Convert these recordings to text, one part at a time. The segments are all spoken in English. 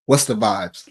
What's the vibes?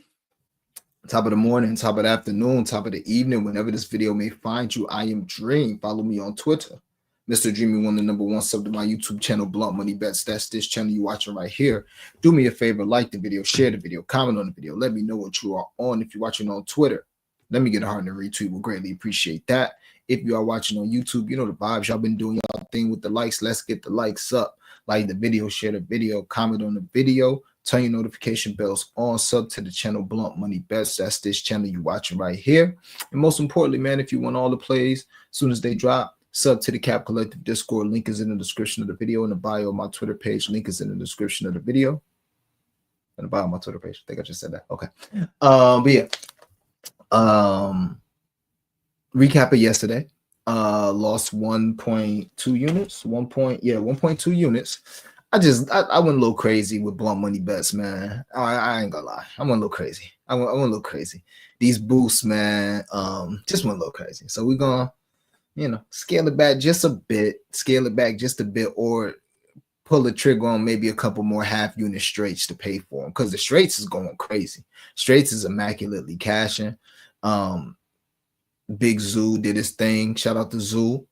Top of the morning, top of the afternoon, top of the evening, whenever this video may find you, I am Dream. Follow me on Twitter. Mr. Dreamy one, the number one, sub to my YouTube channel, Blunt Money Bets. That's this channel you're watching right here. Do me a favor, like the video, share the video, comment on the video. Let me know what you are on. If you're watching on Twitter, let me get a heart and a retweet. We'll greatly appreciate that. If you are watching on YouTube, you know the vibes. Y'all been doing y'all thing with the likes. Let's get the likes up. Like the video, share the video, comment on the video. Turn your notification bells on, sub to the channel Blunt Money Bets. That's this channel you're watching right here. And most importantly, man, if you want all the plays as soon as they drop, sub to the Cap Collective Discord. Link is in the description of the video. In the bio of my Twitter page, link is in the description of the video. In the bio of my Twitter page. I think I just said that. Okay. But yeah. Recap of yesterday. Lost 1.2 units. 1.2 units. I went a little crazy with Blunt Money Bets, man. I ain't gonna lie. I went a little crazy. I went a little crazy. These boosts, man, just went a little crazy. So we're gonna, scale it back just a bit, or pull the trigger on maybe a couple more half unit straights to pay for them, because the straights is going crazy. Straights is immaculately cashing. Big Zoo did his thing. Shout out to Zoo.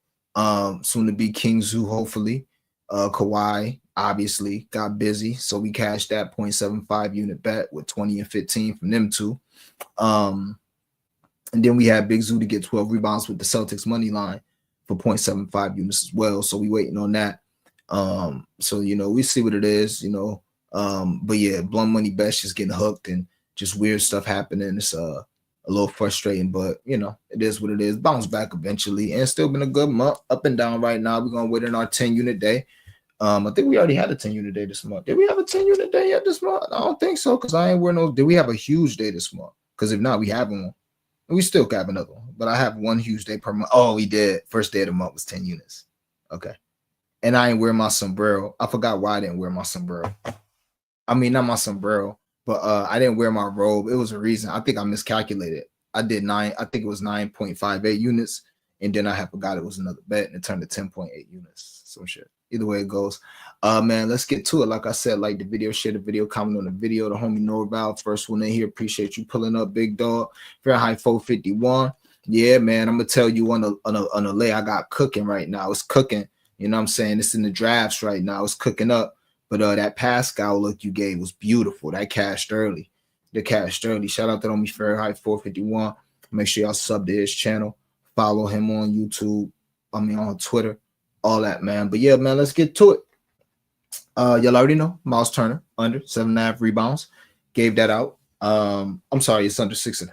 Soon to be King Zoo, hopefully. Kawhi obviously got busy, so we cashed that 0.75 unit bet with 20 and 15 from them two. And then we had Big Zoo to get 12 rebounds with the Celtics money line for 0.75 units as well. So we waiting on that. So we see what it is, but yeah, Blunt Money Bets just getting hooked and just weird stuff happening. It's a little frustrating, but it is what it is. Bounce back eventually, and still been a good month, up and down right now. We're gonna wait on our 10 unit day. I think we already had a 10 unit day this month. Did we have a 10 unit day yet this month? I don't think so, because I ain't wearing no. Did we have a huge day this month? Because if not, we have one. We still have another one, but I have one huge day per month. Oh, we did. First day of the month was 10 units. Okay. And I ain't wearing my sombrero. I forgot why I didn't wear my sombrero. I mean, not my sombrero, but I didn't wear my robe. It was a reason. I think I miscalculated. I did I think it was 9.58 units, and then I forgot it was another bet, and it turned to 10.8 units. Some shit. Either way it goes. Man, let's get to it. Like I said, like the video, share the video, comment on the video. The homie Norval, first one in here. Appreciate you pulling up, big dog. Fahrenheit 451. Yeah, man. I'm gonna tell you on a lay I got cooking right now. It's cooking. You know what I'm saying? It's in the drafts right now. It's cooking up. But that Pascal look you gave was beautiful. That cashed early. The cashed early. Shout out to homie Fahrenheit 451. Make sure y'all sub to his channel. Follow him on YouTube. On Twitter. All that, man. But yeah, man, let's get to it. Y'all already know Miles Turner under 7.5 rebounds. Gave that out. I'm sorry, it's under 6.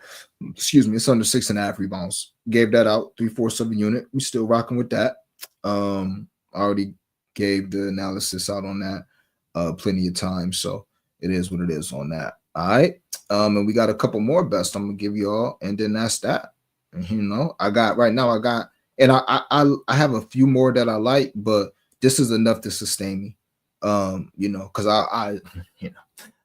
Excuse me, it's under 6.5 rebounds. Gave that out. 3/4 of a unit. We still rocking with that. I already gave the analysis out on that plenty of times, so it is what it is on that. All right. And we got a couple more bets I'm gonna give y'all, and then that's that. And, I got right now. And I have a few more that I like, but this is enough to sustain me. Because I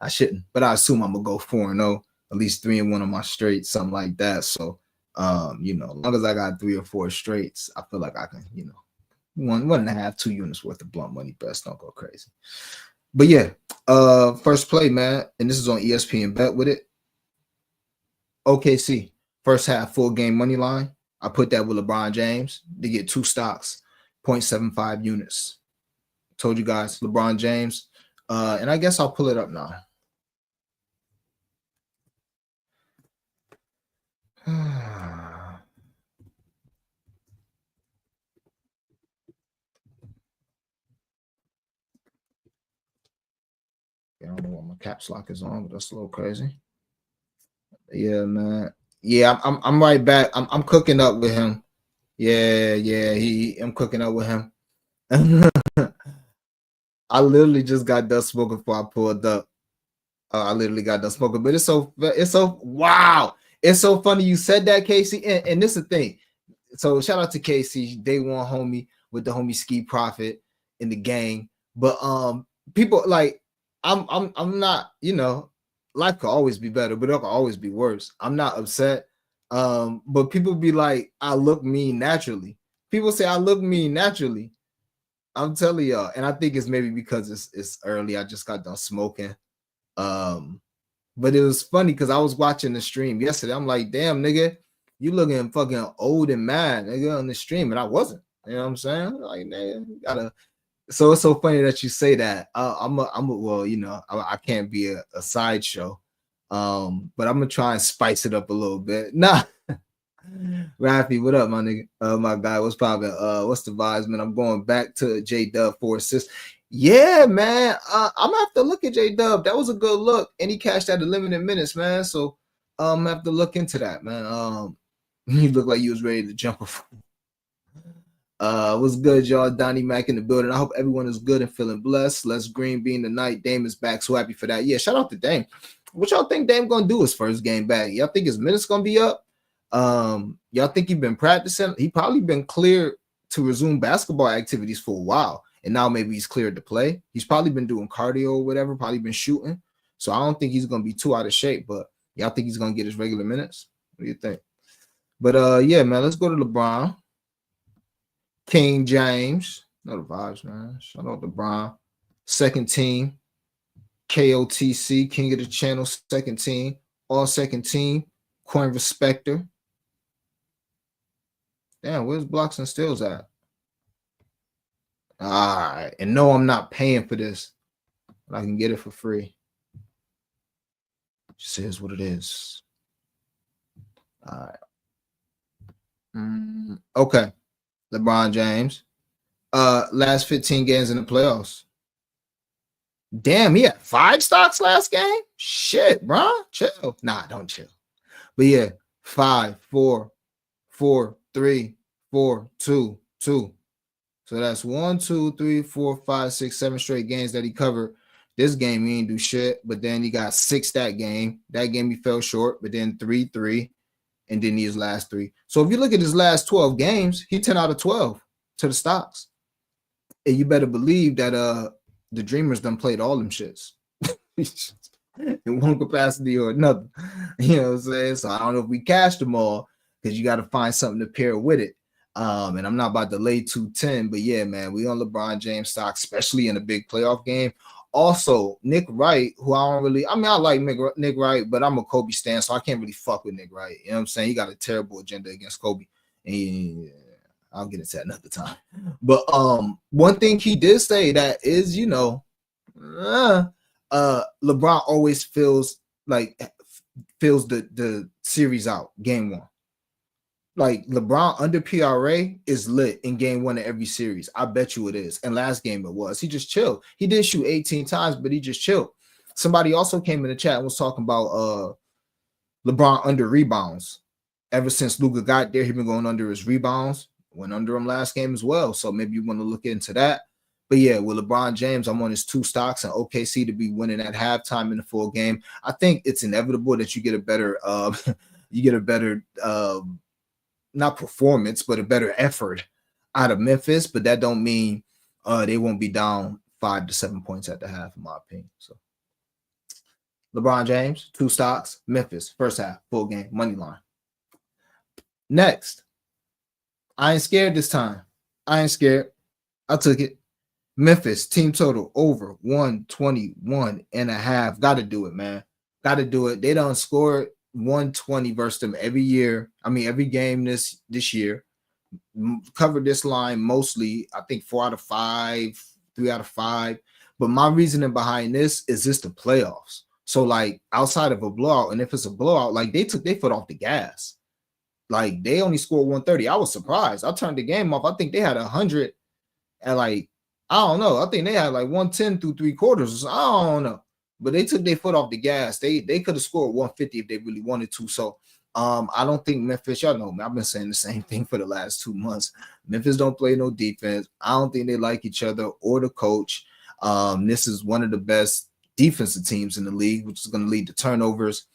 shouldn't, but I assume I'm gonna go 4-0, at least 3-1 on my straight, something like that. So, as long as I got 3 or 4 straights, I feel like I can, 1.5, 2 units worth of Blunt Money Bets. Don't go crazy. But yeah, first play, man, and this is on ESPN Bet with it. OKC first half full game money line. I put that with LeBron James to get 2 stocks, 0.75 units. Told you guys, LeBron James. And I guess I'll pull it up now. I don't know what my caps lock is on, but that's a little crazy. Yeah, man. Yeah, I'm right back. I'm cooking up with him. Yeah, I'm cooking up with him. I literally just got done smoking before I pulled up. I literally got done smoking, but it's so wow. It's so funny you said that, Casey. And this is the thing. So shout out to Casey, day one homie with the homie Ski Profit in the gang. But people like I'm not, life could always be better, but it could always be worse. I'm not upset. But people be like, I look mean naturally. People say I look mean naturally. I'm telling y'all, and I think it's maybe because it's early. I just got done smoking. But it was funny because I was watching the stream yesterday. I'm like, damn, nigga, you looking fucking old and mad, nigga, on the stream. And I wasn't. You know what I'm saying? Like, nigga, you gotta. So it's so funny that you say that. Well, you know, I can't be a sideshow. But I'm gonna try and spice it up a little bit. Nah. Rafi, what up, my nigga? My guy, what's poppin'? What's the vibes, man? I'm going back to J Dub for assist. Yeah, man. I'm gonna have to look at J Dub. That was a good look, and he cashed out the limited minutes, man. So I have to look into that, man. You look like you was ready to jump. What's good, y'all? Donnie Mack in the building. I hope everyone is good and feeling blessed. Let's green bean tonight. Dame is back. So happy for that. Yeah, shout out to Dame. What y'all think Dame gonna do his first game back? Y'all think his minutes gonna be up? Y'all think he been practicing? He probably been cleared to resume basketball activities for a while, and now maybe he's cleared to play. He's probably been doing cardio or whatever, probably been shooting. So I don't think he's gonna be too out of shape, but y'all think he's gonna get his regular minutes? What do you think? But yeah, man, let's go to LeBron. King James. Know the vibes, man. Shout out to LeBron. Second team. KOTC, King of the Channel, second team. All second team. Coin Respector. Damn, where's Blocks and Steals at? All right. And no, I'm not paying for this, but I can get it for free. Just says what it is. All right. Okay. LeBron James. Last 15 games in the playoffs. Damn, he had 5 stocks last game? Shit, bro. Chill. Nah, don't chill. But yeah, 5, 4, 4, 3, 4, 2, 2. So that's 1, 2, 3, 4, 5, 6, 7 straight games that he covered. This game he ain't do shit, but then he got 6 that game. That game he fell short, but then 3, 3, and then his last 3. So if you look at his last 12 games, he 10 out of 12 to the stocks. And you better believe that the Dreamers done played all them shits in one capacity or another. You know what I'm saying? So I don't know if we cashed them all because you got to find something to pair with it. And I'm not about to lay 210, but yeah, man, we on LeBron James stock, especially in a big playoff game. Also, Nick Wright, who I don't really, I mean, I like Nick Wright, but I'm a Kobe stan, so I can't really fuck with Nick Wright. You know what I'm saying? He got a terrible agenda against Kobe. And I'll get into that another time. But one thing he did say that is, you know, LeBron always feels the series out game 1. Like LeBron under PRA is lit in game 1 of every series. I bet you it is. And last game it was. He just chilled. He did shoot 18 times, but he just chilled. Somebody also came in the chat and was talking about LeBron under rebounds. Ever since Luka got there, he's been going under his rebounds. Went under him last game as well. So maybe you want to look into that. But yeah, with LeBron James, I'm on his 2 stocks and OKC to be winning at halftime in the full game. I think it's inevitable that you get a better not performance, but a better effort out of Memphis. But that don't mean they won't be down 5 to 7 points at the half, in my opinion. So LeBron James, 2 stocks, Memphis, first half, full game, money line. Next, I ain't scared this time. I ain't scared. I took it. Memphis, team total over 121.5. Got to do it, man. Got to do it. They don't score 120 versus them every year. I mean, every game this year. Covered this line mostly, I think 4 out of 5, 3 out of 5. But my reasoning behind this is just the playoffs. So, like, outside of a blowout, and if it's a blowout, like, they took their foot off the gas. Like, they only scored 130. I was surprised. I turned the game off. I think they had 100 at, like, I don't know. I think they had like 110 through 3 quarters. I don't know. But they took their foot off the gas. They could have scored 150 if they really wanted to. So I don't think Memphis, y'all know me, I've been saying the same thing for the last 2 months. Memphis don't play no defense. I don't think they like each other or the coach. This is one of the best defensive teams in the league, which is going to lead to turnovers.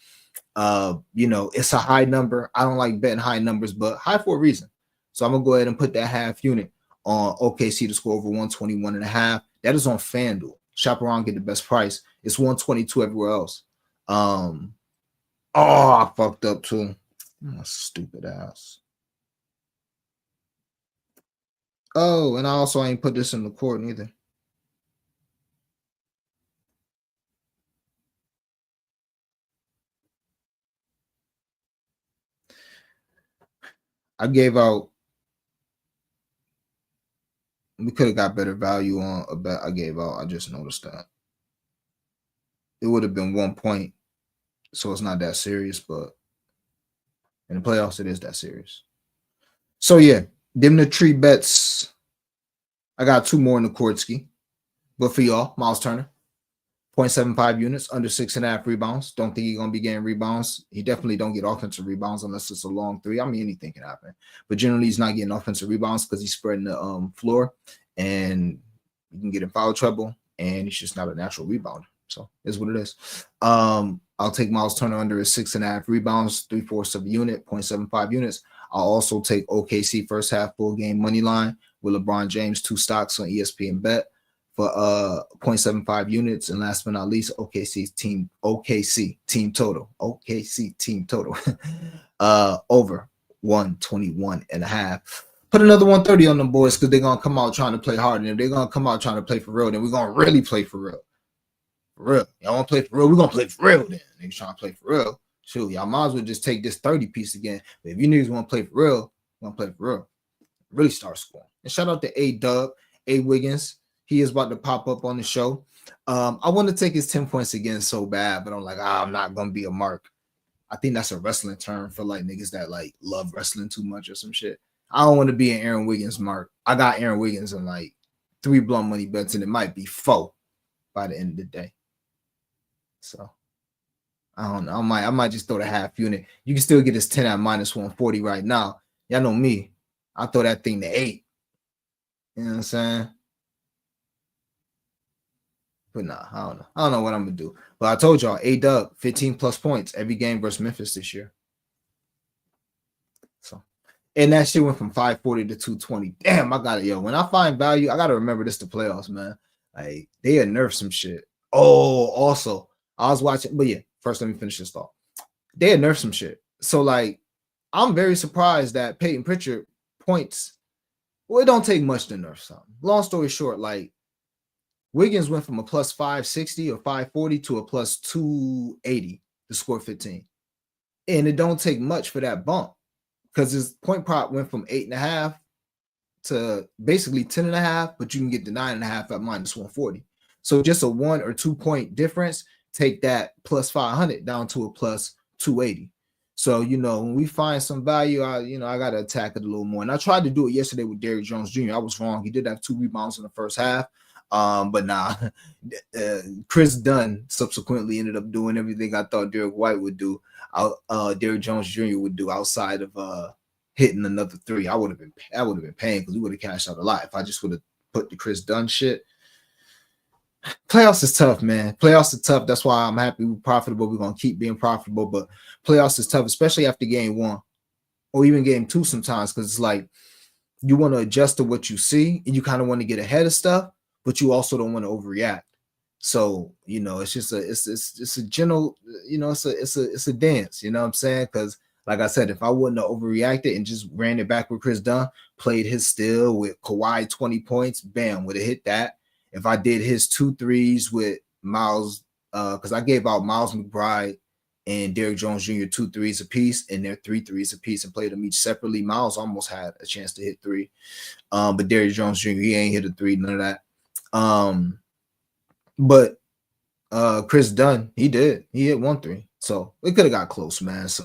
You know, it's a high number. I don't like betting high numbers, but high for a reason. So I'm going to go ahead and put that half unit on OKC to score over 121.5. That is on FanDuel. Shop around, get the best price. It's 122 everywhere else. I fucked up too. Oh, stupid ass. Oh, and I also ain't put this in the court either. I gave out. We could have got better value on a bet I gave out. I just noticed that. It would have been 1 point, so it's not that serious, but in the playoffs, it is that serious. So yeah, them the three bets. I got 2 more in the Kordsky. But for y'all, Miles Turner, 0.75 units, under 6.5 rebounds. Don't think he's gonna be getting rebounds. He definitely don't get offensive rebounds unless it's a long three. I mean, anything can happen. But generally, he's not getting offensive rebounds because he's spreading the floor, and you can get in foul trouble, and he's just not a natural rebounder. So it's what it is. I'll take Miles Turner under his 6.5 rebounds, 3/4 of a unit, 0.75 units. I'll also take OKC first half full game money line with LeBron James, 2 stocks on ESPN Bet for 0.75 units. And last but not least, OKC team total. OKC team total. Over 121.5. Put another 130 on them boys because they're gonna come out trying to play hard. And if they're gonna come out trying to play for real, then we're gonna really play for real. For real. Y'all want to play for real? We're gonna play for real then. Niggas trying to play for real. Shoot, y'all might as well just take this 30 piece again. But if you niggas want to play for real, we're gonna play for real. Really start scoring. And shout out to A-Dub, A Wiggins. He is about to pop up on the show. I want to take his 10 points again so bad, but I'm like, I'm not gonna be a mark. I think that's a wrestling term for like niggas that like love wrestling too much or some shit. I don't want to be an Aaron Wiggins mark. I got Aaron Wiggins in like 3 blunt money bets, and it might be 4 by the end of the day. So I don't know. I might just throw the half unit. You can still get this 10 at minus 140 right now. Y'all know me. I throw that thing to 8. You know what I'm saying? But nah, I don't know. I don't know what I'm gonna do. But I told y'all, A-Dub, 15 plus points every game versus Memphis this year. So, and that shit went from 540 to 220. Damn, I got it, yo. When I find value, I gotta remember this to playoffs, man. Like they had nerfed some shit. Oh, also, I was watching, but yeah, first let me finish this thought. They had nerfed some shit. So, like, I'm very surprised that Peyton Pritchard points. Well, it don't take much to nerf something. Long story short, like Wiggins went from a plus 560 or 540 to a plus 280 to score 15. And it don't take much for that bump because his point prop went from 8.5 to basically 10.5, but you can get the 9.5 at minus 140. So just a 1 or 2 point difference, take that plus 500 down to a plus 280. So, you know, when we find some value, I got to attack it a little more. And I tried to do it yesterday with Derrick Jones Jr. I was wrong. He did have 2 rebounds in the first half. But nah, Chris Dunn subsequently ended up doing everything I thought Derrick White would do. Derrick Jones Jr. would do outside of hitting another 3. I would have been paying because we would have cashed out a lot if I just would have put the Chris Dunn shit. Playoffs is tough, man. Playoffs are tough. That's why I'm happy we're profitable. We're gonna keep being profitable, but playoffs is tough, especially after game 1 or even game 2 sometimes, because it's like you want to adjust to what you see and you kind of want to get ahead of stuff, but you also don't want to overreact. So, you know, it's just it's a general, you know, it's a dance, you know what I'm saying? Because like I said, if I wouldn't have overreacted and just ran it back with Chris Dunn, played his still with Kawhi 20 points, bam, would have hit that. If I did his 2 threes with Miles, because I gave out Miles McBride and Derrick Jones Jr. 2 threes apiece, and they're 3 threes apiece, and played them each separately. Miles almost had a chance to hit 3, but Derrick Jones Jr. he ain't hit a 3, none of that. But Chris Dunn, he hit 1 3, so it could have got close, man. So,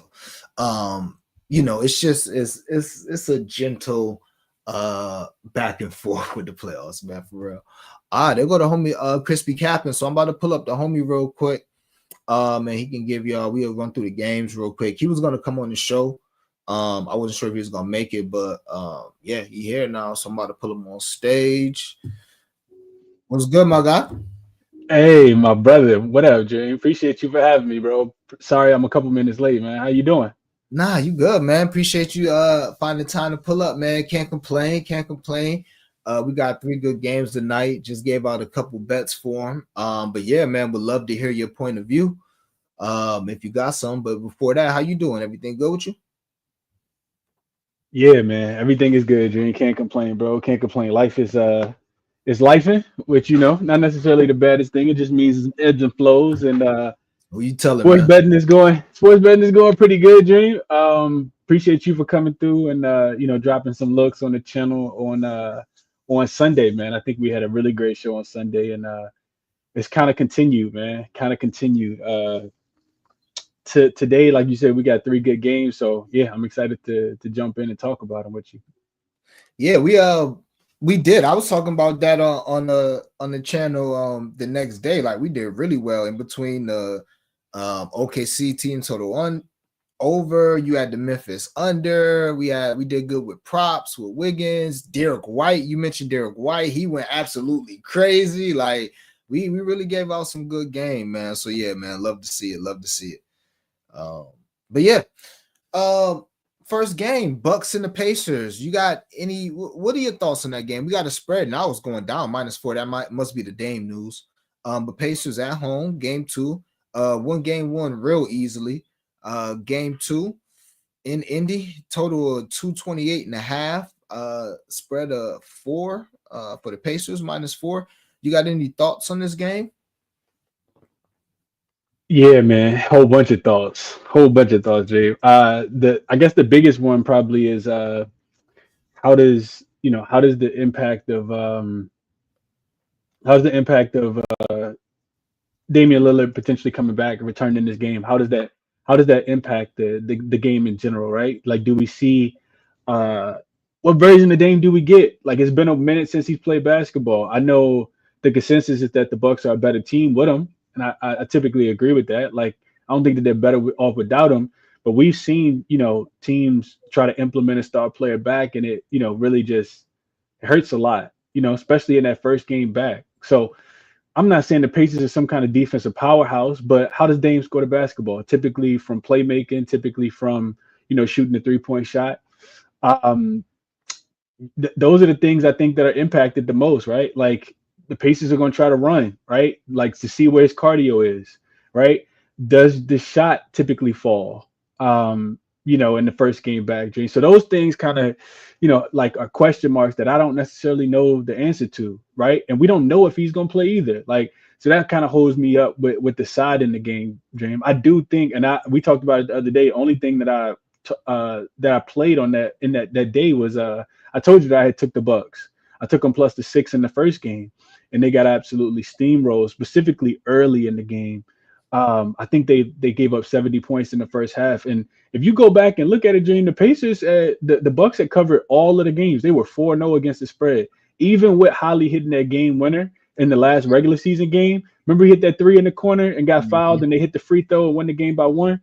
you know, it's just it's a gentle back and forth with the playoffs, man, for real. They go to homie Crispy Captain. So I'm about to pull up the homie real quick. And he can give y'all, we'll run through the games real quick. He was gonna come on the show. I wasn't sure if he was gonna make it, but yeah, he here now. So I'm about to pull him on stage. What's good, my guy? Hey, my brother. What up, Jay? Appreciate you for having me, bro. Sorry I'm a couple minutes late, man. How you doing? Nah, you good, man. Appreciate you finding time to pull up, man. Can't complain. We got 3 good games tonight. Just gave out a couple bets for them. But yeah, man, would love to hear your point of view. If you got some. But before that, how you doing? Everything good with you? Yeah, man. Everything is good, Jay. Can't complain, bro. Can't complain. Life is lifing, which not necessarily the baddest thing. It just means ebbs and flows, and Who you telling, Sports man? betting is going. Sports betting is going pretty good, Dream. Appreciate you for coming through and dropping some looks on the channel on Sunday, man. I think we had a really great show on Sunday, and it's kind of continued, man. Kind of continued. To today, like you said, we got 3 good games. So yeah, I'm excited to jump in and talk about them with you. Yeah, we did. I was talking about that on the channel the next day. Like we did really well in between the OKC team total on over. You had the Memphis under. We did good with props with Wiggins, Derek White. You mentioned Derek White. He went absolutely crazy. Like we really gave out some good game, man. So yeah, man, love to see it. Love to see it. But yeah, first game, Bucks and the Pacers. You got any? What are your thoughts on that game? We got a spread, and I was going down -4. That must be the Dame news. But Pacers at home, game 2. One game won real easily. Game 2 in Indy, total of 228.5. Spread of 4 for the Pacers, -4. You got any thoughts on this game? Yeah, man, whole bunch of thoughts, Jay. I guess the biggest one probably is how does the impact of Damian Lillard potentially coming back and returning in this game? How does that impact the game in general, right? Like, do we see what version of Dame do we get? Like, it's been a minute since he's played basketball. I know the consensus is that the Bucks are a better team with him, and I typically agree with that. Like, I don't think that they're better off without him. But we've seen, teams try to implement a star player back, and it, really just hurts a lot, especially in that first game back. So I'm not saying the Pacers are some kind of defensive powerhouse, but how does Dame score the basketball? Typically from playmaking, typically from, shooting the 3-point shot. Those are the things I think that are impacted the most, right? Like, the Pacers are going to try to run, right? Like, to see where his cardio is, right? Does the shot typically fall, in the first game back, Jay? So those things kind of, like, are question marks that I don't necessarily know the answer to, right? And we don't know if he's going to play either. Like, so that kind of holds me up with the side in the game, James. I do think, and we talked about it the other day. Only thing that I played on that day was I told you that I had took the Bucks. I took them plus the 6 in the first game, and they got absolutely steamrolled, specifically early in the game. I think they gave up 70 points in the first half. And if you go back and look at it, Jane, the Pacers, the Bucks had covered all of the games. They were 4-0 against the spread, even with Holly hitting that game winner in the last regular season game. Remember, he hit that 3 in the corner and got fouled, and they hit the free throw and won the game by 1.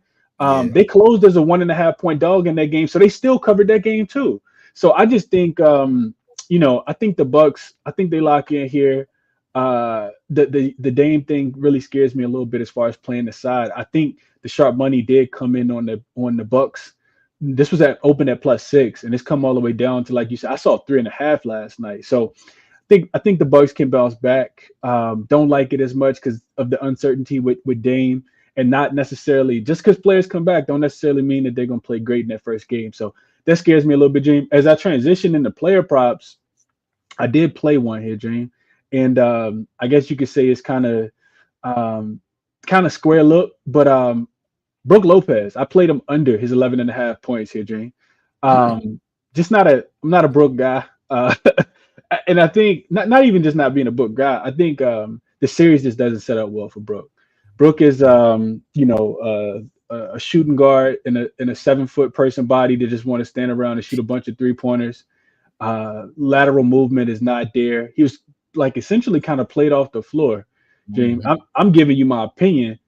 They closed as a 1.5-point dog in that game, so they still covered that game too. So I just think, I think the Bucks, I think they lock in here. The Dame thing really scares me a little bit as far as playing the side. I think the sharp money did come in on the Bucks. This was open at plus 6, and it's come all the way down to, like you said, I saw 3.5 last night. So I think the Bucks can bounce back. Don't like it as much because of the uncertainty with Dame, and not necessarily just because players come back don't necessarily mean that they're going to play great in that first game. So that scares me a little bit, James. As I transition into player props, I did play one here, James. And I guess you could say it's kind of square look, but Brook Lopez, I played him under his 11.5 points here, Jane. I'm not a Brook guy, and I think not even just not being a Brook guy. I think the series just doesn't set up well for Brook. Brook is a shooting guard in a 7-foot person body that just want to stand around and shoot a bunch of 3-pointers. Lateral movement is not there. He was like essentially kind of played off the floor. James, I'm giving you my opinion,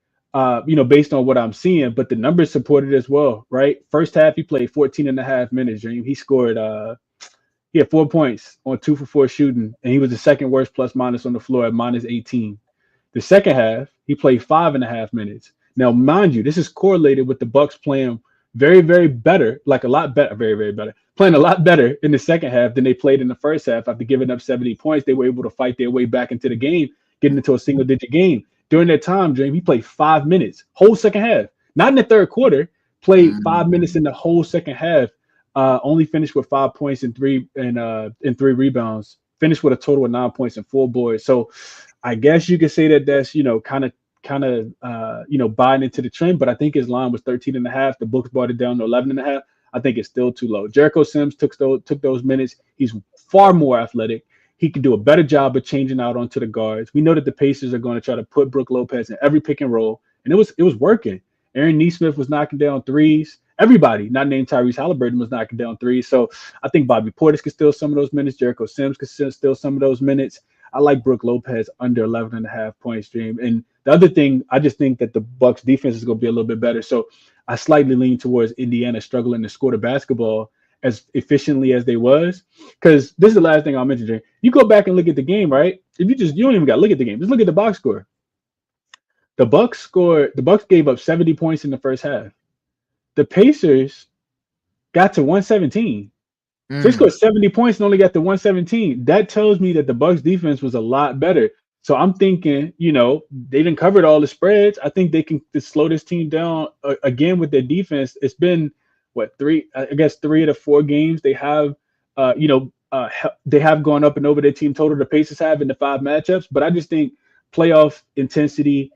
based on what I'm seeing, but the numbers support it as well, right? First half, he played 14.5 minutes, James. He scored, he had 4 points on 2 for 4 shooting, and he was the second worst plus minus on the floor at -18. The second half, he played 5.5 minutes. Now, mind you, this is correlated with the Bucks playing very, very better, like a lot better, very, very better, playing a lot better in the second half than they played in the first half. After giving up 70 points, they were able to fight their way back into the game, getting into a single-digit game. During that time, James, he played 5 minutes, whole second half. Not in the third quarter, played 5 minutes in the whole second half. Only finished with 5 points and 3 rebounds. Finished with a total of 9 points and 4 boards. So I guess you could say that that's kind of kind of buying into the trend, but I think his line was 13.5. The books brought it down to 11.5. I think it's still too low. Jericho Sims took those minutes. He's far more athletic. He can do a better job of changing out onto the guards. We know that the Pacers are going to try to put Brook Lopez in every pick and roll, and it was working. Aaron Nesmith was knocking down threes. Everybody, not named Tyrese Halliburton, was knocking down threes. So I think Bobby Portis could steal some of those minutes. Jericho Sims could steal some of those minutes. I like Brook Lopez under 11.5 points, Dream. And the other thing, I just think that the Bucks defense is going to be a little bit better. So I slightly lean towards Indiana struggling to score the basketball as efficiently as they was. Because this is the last thing I'll mention, Dream. You go back and look at the game, right? You don't even got to look at the game. Just look at the box score. The Bucks gave up 70 points in the first half. The Pacers got to 117. They scored 70 points and only got to 117. That tells me that the Bucks defense was a lot better. So I'm thinking, they didn't cover all the spreads. I think they can slow this team down again with their defense. It's been three of the 4 games they have, they have gone up and over their team total. The Pacers have in the 5 matchups, but I just think playoff intensity.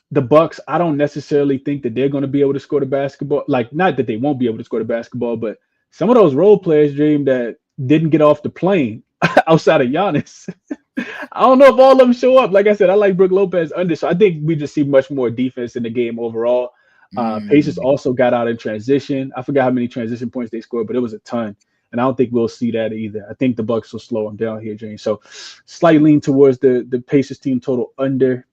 The Bucks, I don't necessarily think that they're going to be able to score the basketball. Like, not that they won't be able to score the basketball, but some of those role players, Dream, that didn't get off the plane outside of Giannis. I don't know if all of them show up. Like I said, I like Brook Lopez under, so I think we just see much more defense in the game overall. Pacers also got out in transition. I forgot how many transition points they scored, but it was a ton. And I don't think we'll see that either. I think the Bucks will slow them down here, James. So slight lean towards the Pacers team total under.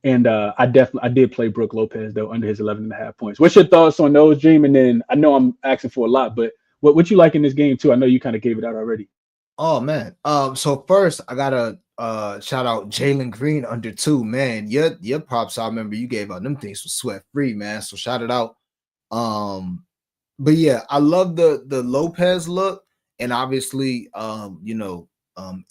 And I did play Brook Lopez though under his 11.5 points. What's your thoughts on those, Dream? And then I know I'm asking for a lot, but what you like in this game too? I know you kind of gave it out already. Oh man. So first I gotta shout out Jalen Green under 2. Man, your props, I remember you gave out them things for sweat free, man. So shout it out. But yeah, I love the Lopez look, and obviously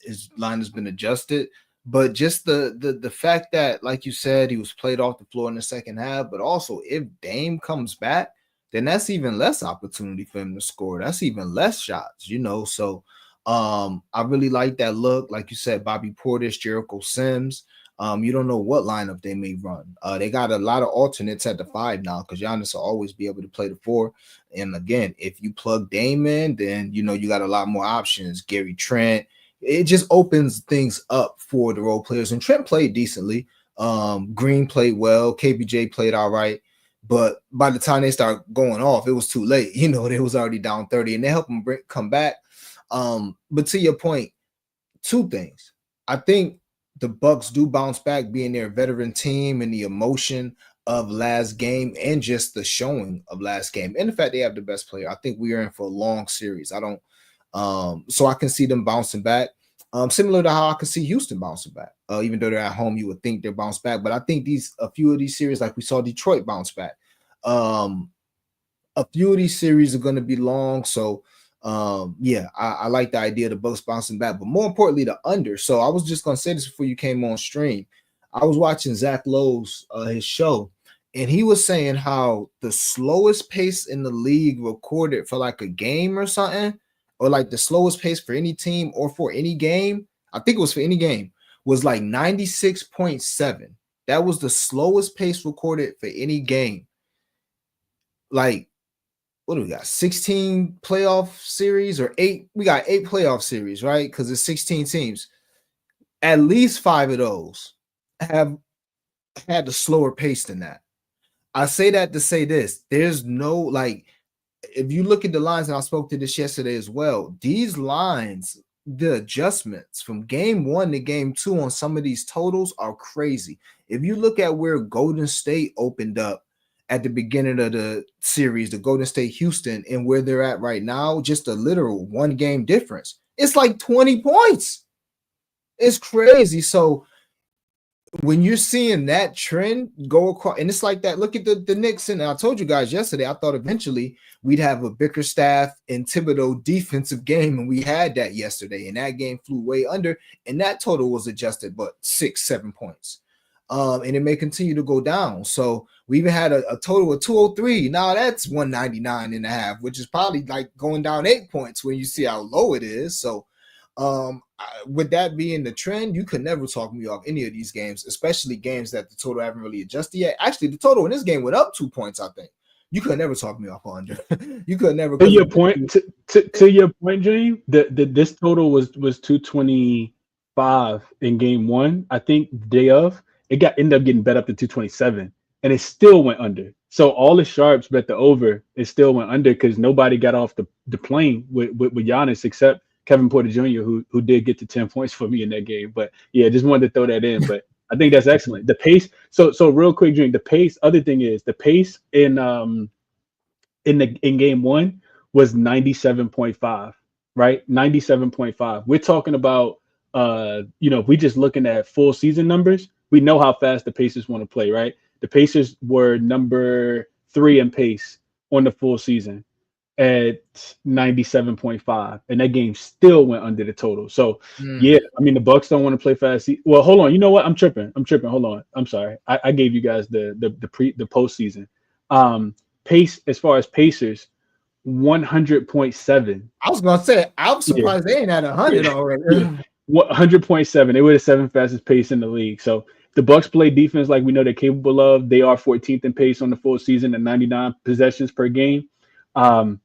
his line has been adjusted. But just the fact that, like you said, he was played off the floor in the second half, but also if Dame comes back, then that's even less opportunity for him to score. That's even less shots, So I really like that look. Like you said, Bobby Portis, Jericho Sims. You don't know what lineup they may run. They got a lot of alternates at the 5 now because Giannis will always be able to play the 4. And again, if you plug Dame in, then you got a lot more options. Gary Trent. It just opens things up for the role players. And Trent played decently. Green played well. KBJ played all right. But by the time they start going off, it was too late. They was already down 30, and they helped them come back. But to your point, 2 things. I think the Bucks do bounce back, being their veteran team and the emotion of last game and just the showing of last game. And the fact they have the best player. I think we are in for a long series. So I can see them bouncing back. Similar to how I can see Houston bouncing back. Even though they're at home, you would think they're bounced back. But I think a few of these series, like we saw Detroit bounce back. A few of these series are going to be long. So I like the idea of the Bucks bouncing back. But more importantly, the under. So I was just going to say this before you came on stream. I was watching Zach Lowe's his show, and he was saying how the slowest pace in the league recorded for like a game or something, or like the slowest pace for any team or for any game, I think it was for any game, was like 96.7. That was the slowest pace recorded for any game. Like, what do we got? 16 playoff series or 8? We got 8 playoff series, right? Because it's 16 teams. At least 5 of those have had a slower pace than that. I say that to say this. There's no, if you look at the lines, and I spoke to this yesterday as well, these lines, the adjustments from game 1 to game 2 on some of these totals are crazy. If you look at where Golden State opened up at the beginning of the series, the Golden State Houston, and where they're at right now, just a literal 1 game difference. It's like 20 points. It's crazy. So when you're seeing that trend go across, and it's like that, look at the Knicks. And I told you guys yesterday, I thought eventually we'd have a Bickerstaff and Thibodeau defensive game, and we had that yesterday, and that game flew way under, and that total was adjusted but 6-7 points. And it may continue to go down. So we even had a total of 203. Now that's 199.5, which is probably like going down 8 points when you see how low it is. So with that being the trend, you could never talk me off any of these games, especially games that the total haven't really adjusted yet. Actually, the total in this game went up 2 points, I think. You could never talk me off under. You could never. To your point, to your point, Dream, this total was 225 in game one. I think the day of it ended up getting bet up to 227, and it still went under. So all the sharps bet the over. It still went under because nobody got off the plane with Giannis except Kevin Porter Jr., who did get to 10 points for me in that game. But yeah, just wanted to throw that in. But I think that's excellent. The pace. So real quick, Dream. The pace. Other thing is the pace in game one was 97.5, right? 97.5. We're talking about if we just looking at full season numbers, we know how fast the Pacers want to play, right? The Pacers were number 3 in pace on the full season at 97.5, and that game still went under the total. So yeah, I mean the Bucks don't want to play fast. Well, hold on, you know what? I'm tripping. Hold on. I'm sorry. I gave you guys the postseason. Pace as far as Pacers, 100.7. I was gonna say I'm surprised they ain't at 100 already. 100.7. They were the 7th fastest pace in the league. So the Bucks play defense like we know they're capable of. They are 14th in pace on the full season at 99 possessions per game. My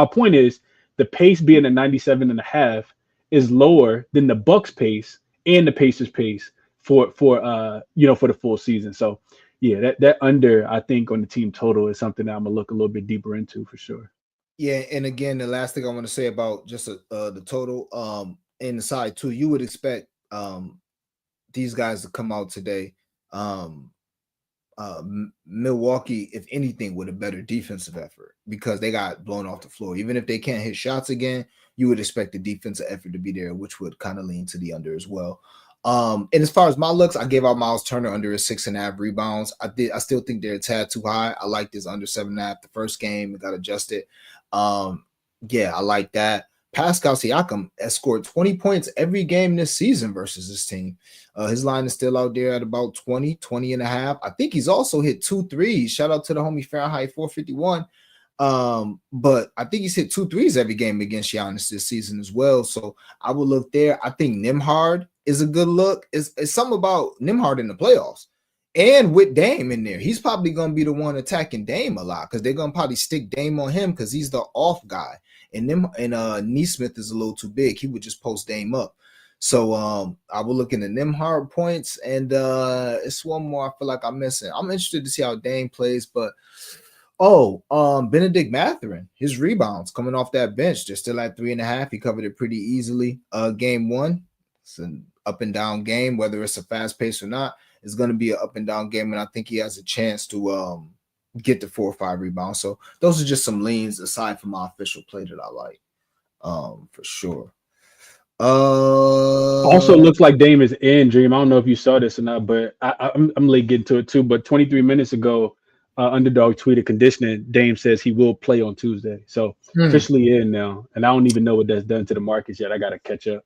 point is the pace being a 97.5 is lower than the Bucks pace and the Pacers pace for the full season. So yeah, that under, I think, on the team total is something that I'm gonna look a little bit deeper into for sure. Yeah, and again, the last thing I want to say about just the total, in the side too, you would expect these guys to come out today. Milwaukee, if anything, with a better defensive effort because they got blown off the floor. Even if they can't hit shots again, you would expect the defensive effort to be there, which would kind of lean to the under as well. And as far as my looks, I gave out Miles Turner under his 6.5 rebounds. I still think they're a tad too high. I like this under 7.5. The first game, it got adjusted. Yeah, I like that. Pascal Siakam has scored 20 points every game this season versus this team. His line is still out there at about 20 and a half. I think he's also hit 2 threes. Shout out to the homie Fahrenheit 451. But I think he's hit 2 threes every game against Giannis this season as well. So I will look there. I think Nembhard is a good look. It's something about Nembhard in the playoffs. And with Dame in there, he's probably going to be the one attacking Dame a lot because they're going to probably stick Dame on him because he's the off guy. And Nesmith is a little too big. He would just post Dame up. So I will look into Nembhard points. And it's one more I feel like I'm missing. I'm interested to see how Dame plays. But, Benedict Mathurin, his rebounds coming off that bench, they're still at 3.5. He covered it pretty easily. Game one, it's an up and down game, whether it's a fast pace or not. It's going to be an up and down game, and I think he has a chance to get the 4 or 5 rebounds. So those are just some leans aside from my official play that I like, for sure. Also looks like Dame is in, Dream. I don't know if you saw this or not, but I'm late getting to it too. But 23 minutes ago, Underdog tweeted conditioning. Dame says he will play on Tuesday, so officially in now. And I don't even know what that's done to the markets yet. I got to catch up.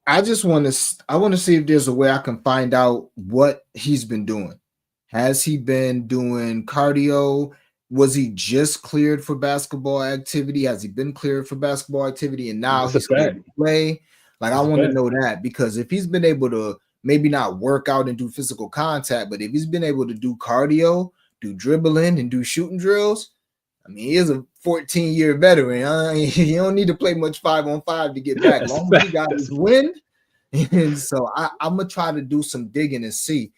I want to see if there's a way I can find out what he's been doing. Has he been doing cardio? Was he just cleared for basketball activity? Has he been cleared for basketball activity and now he's going to play? Like, I want to know that, because if he's been able to maybe not work out and do physical contact, but if he's been able to do cardio, do dribbling, and do shooting drills, I mean, he is a 14-year veteran. You don't need to play much 5-on-5 to get back. As long as he got his win. And so I'm going to try to do some digging and see.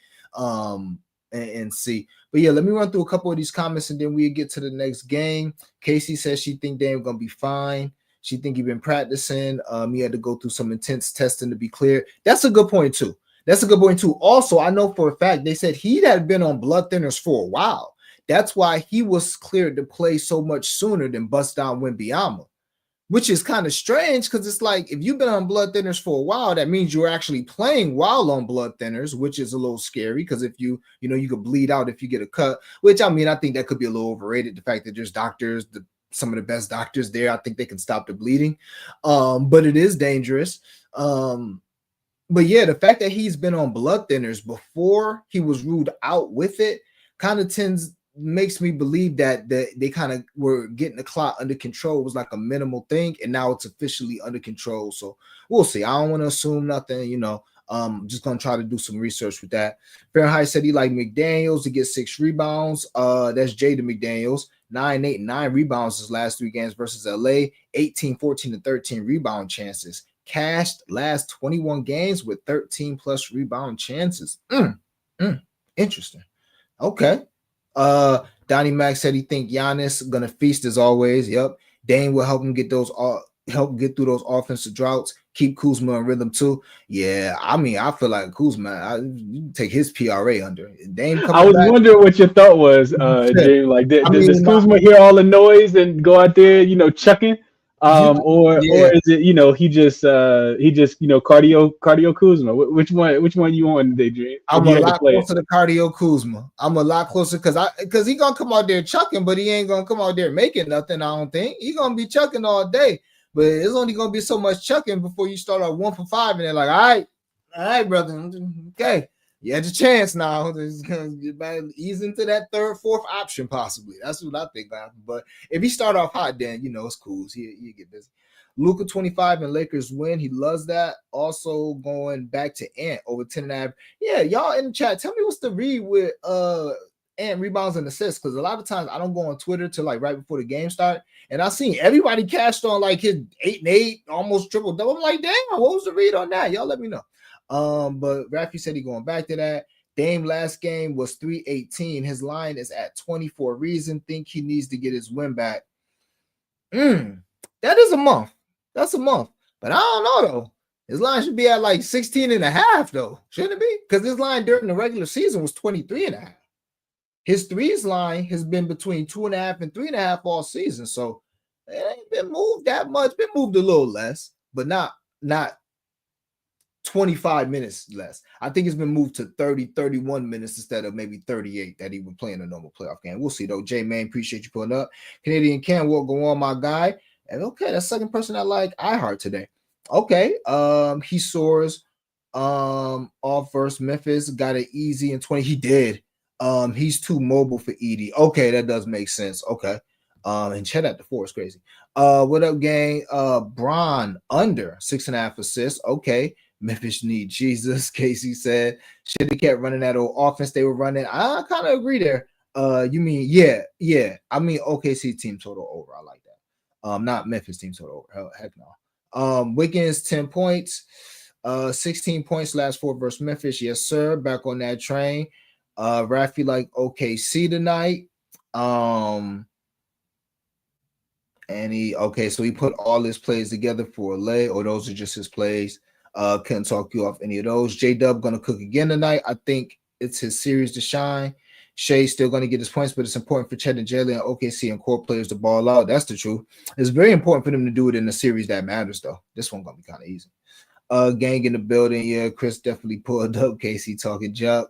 See. But yeah, let me run through a couple of these comments and then we'll get to the next game. Casey says she think Dame going to be fine. She think he's been practicing. He had to go through some intense testing to be clear. That's a good point too. Also, I know for a fact they said he had been on blood thinners for a while. That's why he was cleared to play so much sooner than Bust Down Wembanyama, which is kind of strange because it's like if you've been on blood thinners for a while, that means you're actually playing while on blood thinners, which is a little scary because if you could bleed out if you get a cut, which I mean, I think that could be a little overrated. The fact that there's doctors, some of the best doctors there, I think they can stop the bleeding. But it is dangerous. But yeah, the fact that he's been on blood thinners before he was ruled out with it kind of tends makes me believe that they kind of were getting the clock under control. It was like a minimal thing, and now it's officially under control. So we'll see. I don't want to assume nothing, I'm just gonna try to do some research with that. Fahrenheit said he liked McDaniels to get 6 rebounds. That's Jaden McDaniels, 9, 8, and 9 rebounds his last 3 games versus LA, 18, 14, and 13 rebound chances. Cashed last 21 games with 13 plus rebound chances. Interesting. Okay. Donnie Mac said he think Giannis gonna feast as always. Yep. Dame will help him get through those offensive droughts. Keep Kuzma in rhythm too. Yeah, I mean, I feel like Kuzma, you take his PRA under. Dame I was wondering what your thought was, James. Like, does Kuzma hear all the noise and go out there, chucking? Or is it, he just cardio Kuzma? Which one you want today, Dream? I'm a lot closer to cardio Kuzma. I'm a lot closer because he gonna come out there chucking, but he ain't gonna come out there making nothing. I don't think he's gonna be chucking all day. But it's only gonna be so much chucking before you start out 1 for 5, and they're like, all right, brother, okay, you had your chance now. Ease into that 3rd, 4th option possibly. That's what I think. But if he start off hot, then it's cool. He get busy. Luka 25 and Lakers win. He loves that. Also going back to Ant over 10.5. Yeah, y'all in the chat, tell me what's the read with Ant rebounds and assists, because a lot of times I don't go on Twitter till like right before the game start, and I seen everybody cashed on like his 8 and 8, almost triple double. I'm like, damn, what was the read on that? Y'all let me know. But Rafi said he going back to that. Dame last game was 318. His line is at 24. Reason think he needs to get his win back. That is a month. That's a month. But I don't know though. His line should be at like 16 and a half though, shouldn't it be? Because his line during the regular season was 23 and a half. His threes line has been between 2.5 and 3.5 all season. So it ain't been moved that much. Been moved a little less, but not 25 minutes less. I think it's been moved to 30, 31 minutes instead of maybe 38 that he would play in a normal playoff game. We'll see though. J-Man, appreciate you pulling up. Canadian Ken will go on, my guy. And okay, that's second person I like iHeart today. Okay. He soars off versus Memphis, got it easy in 20. He did. He's too mobile for Edie. Okay, that does make sense. Okay. And Chet at the 4 is crazy. What up, gang? Bron under 6.5 assists. Okay. Memphis need Jesus, Casey said. Should have kept running that old offense they were running. I kind of agree there. You mean, yeah. I mean, OKC team total over. I like that. Not Memphis team total over. Heck no. Wiggins, 10 points. 16 points last 4 versus Memphis. Yes, sir. Back on that train. Rafi like OKC tonight. So he put all his plays together for LA, or those are just his plays. Couldn't talk you off any of those. J-Dub gonna cook again tonight. I think it's his series to shine. Shay's still gonna get his points, but it's important for Chet and Jalen and OKC and core players to ball out. That's the truth. It's very important for them to do it in a series that matters, though. This one gonna be kind of easy. Gang in the building. Yeah, Chris definitely pulled up. Casey talking junk.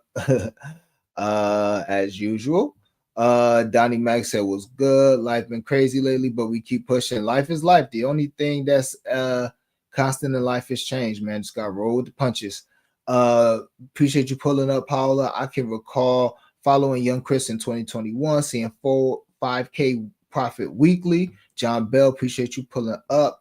As usual. Donnie Mac said was good. Life been crazy lately, but we keep pushing. Life is life. The only thing that's constant in life is change, man. Just got to roll with the punches. Appreciate you pulling up, Paula. I can recall following Young Chris in 2021, seeing 5K profit weekly. John Bell, appreciate you pulling up.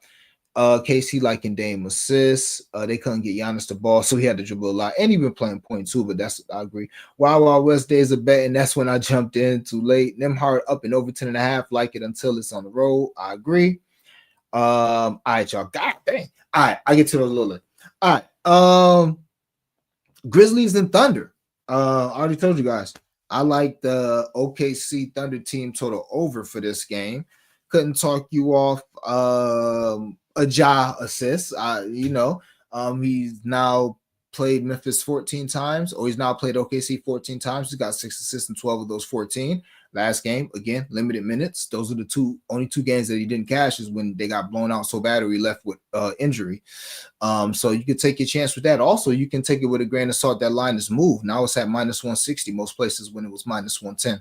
KC liking Dame assists. They couldn't get Giannis the ball, so he had to dribble a lot. And he been playing point too, but I agree. Wild West days of betting, that's when I jumped in too late. Nemhard up and over 10.5, like it until it's on the road. I agree. All right, y'all. God dang. All right, I get to the little. All right. Grizzlies and Thunder. I already told you guys. I like the OKC Thunder team total over for this game. Couldn't talk you off a Ja assist. He's now played Memphis 14 times, or he's now played OKC 14 times. He's got 6 assists in 12 of those 14. Last game, again, limited minutes. Those are the only two games that he didn't cash is when they got blown out so bad or he left with injury. So you can take your chance with that. Also, you can take it with a grain of salt. That line is moved. Now it's at minus 160 most places when it was minus 110.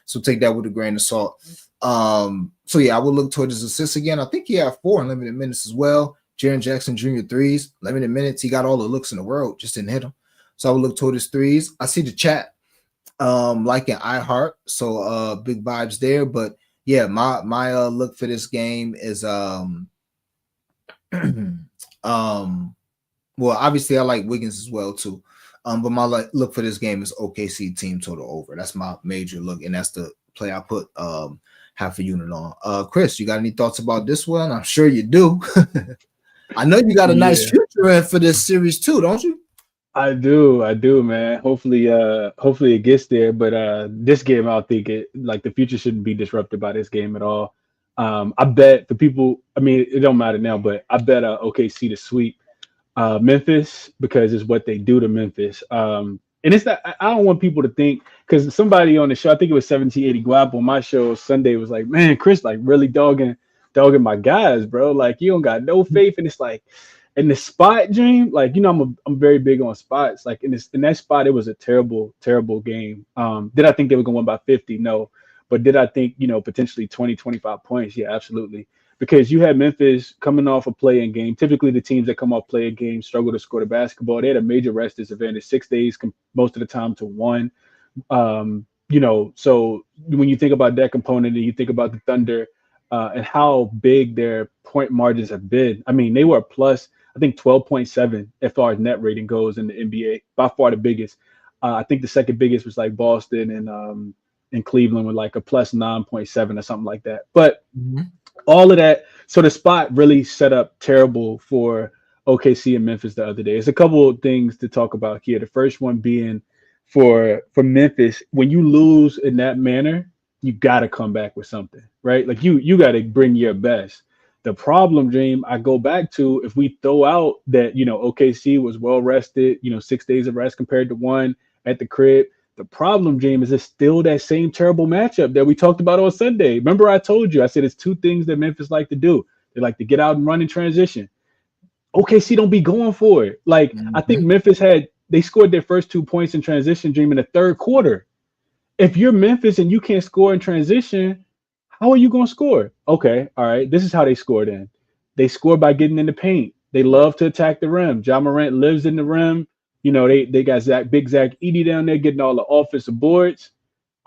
So take that with a grain of salt. So yeah, I will look toward his assists again. I think he had 4 in limited minutes as well. Jaren Jackson Jr. threes, limited minutes. He got all the looks in the world, just didn't hit them. So I will look toward his threes. I see the chat. like in iHeart. So big vibes there. But yeah, my look for this game is well, obviously I like Wiggins as well too. But my look for this game is OKC team total over. That's my major look, and that's the play I put half a unit on. Chris, you got any thoughts about this one? I'm sure you do. I know you got a nice future in for this series too, don't you? I do, man. Hopefully it gets there. But this game, I think the future shouldn't be disrupted by this game at all. I bet the people. I mean, it don't matter now, but I bet OKC to sweep Memphis because it's what they do to Memphis. And it's not. I don't want people to think because somebody on the show, I think it was 1780 Guap on my show Sunday, was like, "Man, Chris, like really dogging my guys, bro. Like you don't got no faith." And it's like. In the spot, Dream, like I'm very big on spots. Like in that spot, it was a terrible game. Did I think they were going to win by 50? No, but did I think potentially 20, 25 points? Yeah, absolutely. Because you had Memphis coming off a play-in game. Typically, the teams that come off play-in games struggle to score the basketball. They had a major rest disadvantage, 6 days most of the time to 1. So when you think about that component and you think about the Thunder and how big their point margins have been, I mean, they were plus. I think 12.7 as far as net rating goes in the NBA, by far the biggest. I think the second biggest was like Boston and Cleveland with like a plus 9.7 or something like that. But all of that, so the spot really set up terrible for OKC and Memphis the other day. There's a couple of things to talk about here. The first one being for Memphis, when you lose in that manner, you got to come back with something, right? Like you got to bring your best. The problem, Dream, I go back to if we throw out that, OKC was well rested, 6 days of rest compared to 1 at the crib. The problem, Dream, is it's still that same terrible matchup that we talked about on Sunday. Remember I told you, I said it's 2 things that Memphis like to do. They like to get out and run in transition. OKC don't be going for it. Like, I think Memphis they scored their first 2 points in transition, Dream, in the third quarter. If you're Memphis and you can't score in transition, how are you going to score? Okay, all right. This is how they scored in. They score by getting in the paint. They love to attack the rim. Ja Morant lives in the rim. They got Big Zach Edey down there getting all the offensive boards.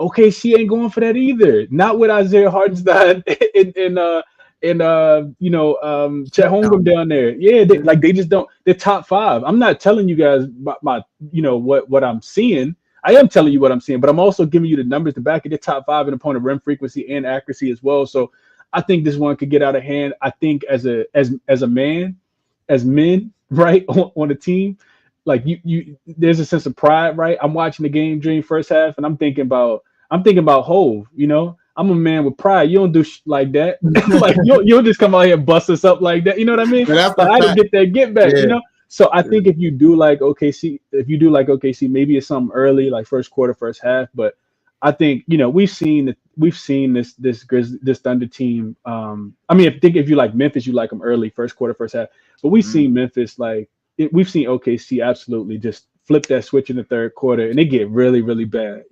OKC ain't going for that either. Not with Isaiah Hartenstein and Chet Holmgren down there. Yeah, they just don't. They're top 5. I'm not telling you guys my what I'm seeing. I am telling you what I'm seeing, but I'm also giving you the numbers to back it. They're top 5 in opponent rim frequency and accuracy as well. So I think this one could get out of hand. I think as men, right, on the team, like you there's a sense of pride, right? I'm watching the game Dream first half, and I'm thinking about Hove. I'm a man with pride. You don't do like that. Like you don't just come out here and bust us up like that. You know what I mean? But I didn't get that get back. Yeah. So I think if you do like OKC, maybe it's something early, like first quarter, first half. But I think we've seen this Thunder team. If you like Memphis, you like them early, first quarter, first half. But we've seen Memphis we've seen OKC absolutely just flip that switch in the third quarter, and they get really, really bad.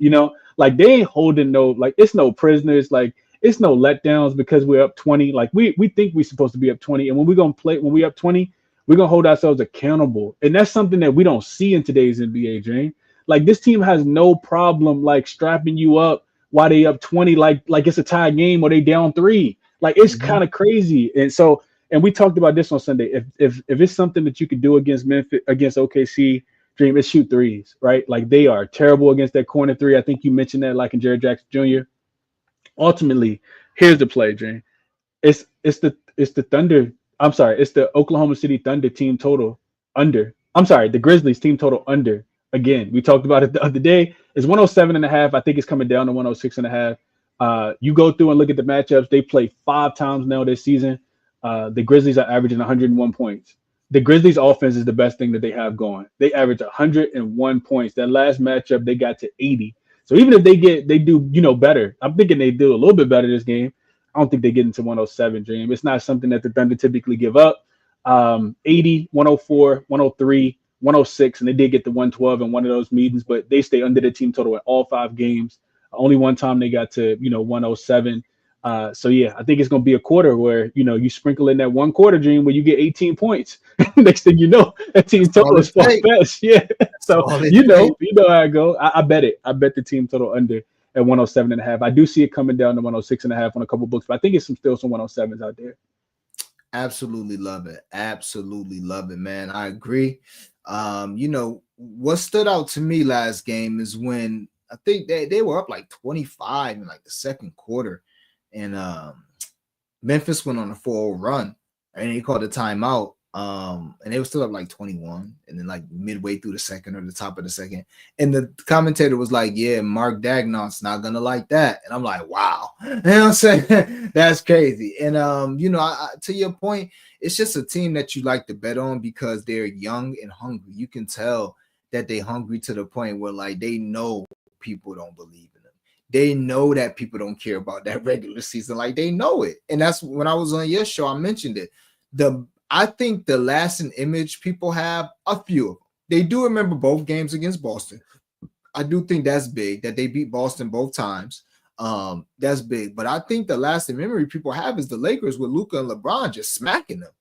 Like they ain't holding it's no prisoners, like it's no letdowns because we're up 20. Like we think we're supposed to be up 20, and when we up 20. We're going to hold ourselves accountable. And that's something that we don't see in today's NBA, Dream. Like, this team has no problem, like, strapping you up while they up 20, like it's a tie game or they down 3. Like, it's kind of crazy. And we talked about this on Sunday. If it's something that you could do against OKC, Dream, it's shoot threes, right? Like, they are terrible against that corner 3. I think you mentioned that, like, in Jared Jackson Jr. Ultimately, here's the play, Dream. It's the Thunder. I'm sorry, it's the Oklahoma City Thunder team total under. I'm sorry, the Grizzlies team total under. Again, we talked about it the other day. It's 107.5. I think it's coming down to 106.5. You go through and look at the matchups. They play 5 times now this season. The Grizzlies are averaging 101 points. The Grizzlies offense is the best thing that they have going. They average 101 points. That last matchup, they got to 80. So even if they do better, I'm thinking they do a little bit better this game. I don't think they get into 107, Dream. It's not something that the Thunder typically give up. 80, 104, 103, 106, and they did get to 112 in one of those meetings, but they stay under the team total at all 5 games. Only one time they got to 107. So yeah, I think it's gonna be a quarter where you sprinkle in that one quarter dream where you get 18 points. Next thing you know, that team That's all total is it far takes. fetched. Yeah. That's So all it you takes. know how I go. I bet it. I bet the team total under at 107.5. I do see it coming down to 106.5 on a couple books, but I think it's still some 107s out there. Absolutely love it. Absolutely love it, man. I agree. What stood out to me last game is when I think they were up like 25 in like the second quarter, and Memphis went on a 4-0 run, and he called a timeout. And they were still up like 21, and then like midway through the second or the top of the second, and the commentator was like, "Yeah, Mark Dagnall's not gonna like that," and I'm like, "Wow," you know what I'm saying? That's crazy. And to your point, it's just a team that you like to bet on because they're young and hungry. You can tell that they're hungry to the point where like they know people don't believe in them. They know that people don't care about that regular season. Like they know it. And that's when I was on your show, I mentioned it. I think the lasting image people have, a few of them. They do remember both games against Boston. I do think that's big that they beat Boston both times. That's big. But I think the lasting memory people have is the Lakers with Luka and LeBron just smacking them.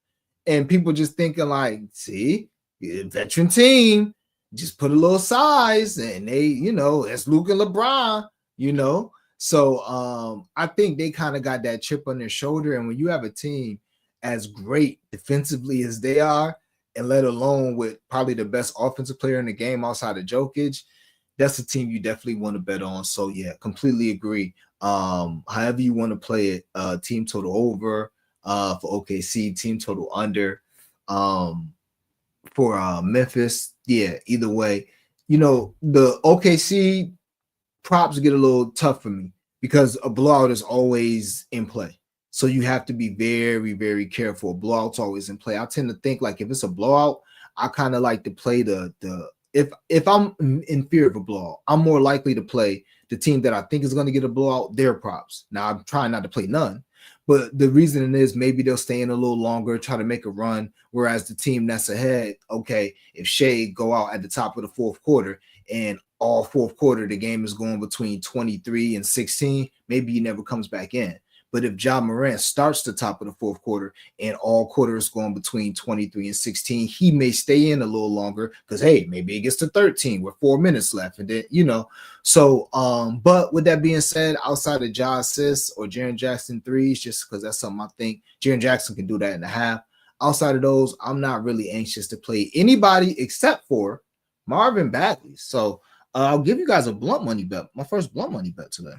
And people just thinking like, see, veteran team, just put a little size and they, it's Luka and LeBron, So I think they kind of got that chip on their shoulder. And when you have a team as great defensively as they are, and let alone with probably the best offensive player in the game outside of Jokic, that's a team you definitely want to bet on. So yeah, completely agree. However you want to play it, team total over for OKC, team total under for Memphis. Yeah, either way, the OKC props get a little tough for me because a blowout is always in play. So you have to be very, very careful. Blowout's always in play. I tend to think like if it's a blowout, I kind of like to play if I'm in fear of a blowout, I'm more likely to play the team that I think is going to get a blowout, their props. Now I'm trying not to play none, but the reason is maybe they'll stay in a little longer, try to make a run. Whereas the team that's ahead, okay, if Shea go out at the top of the fourth quarter and all fourth quarter, the game is going between 23 and 16, maybe he never comes back in. But if Ja Morant starts the top of the fourth quarter and all quarters going between 23 and 16, he may stay in a little longer because, hey, maybe it gets to 13 with 4 minutes left. And then, So, but with that being said, outside of Ja assists or Jaren Jackson threes, just because that's something I think Jaren Jackson can do that in a half. Outside of those, I'm not really anxious to play anybody except for Marvin Bagley. So I'll give you guys a blunt money bet. My first blunt money bet today.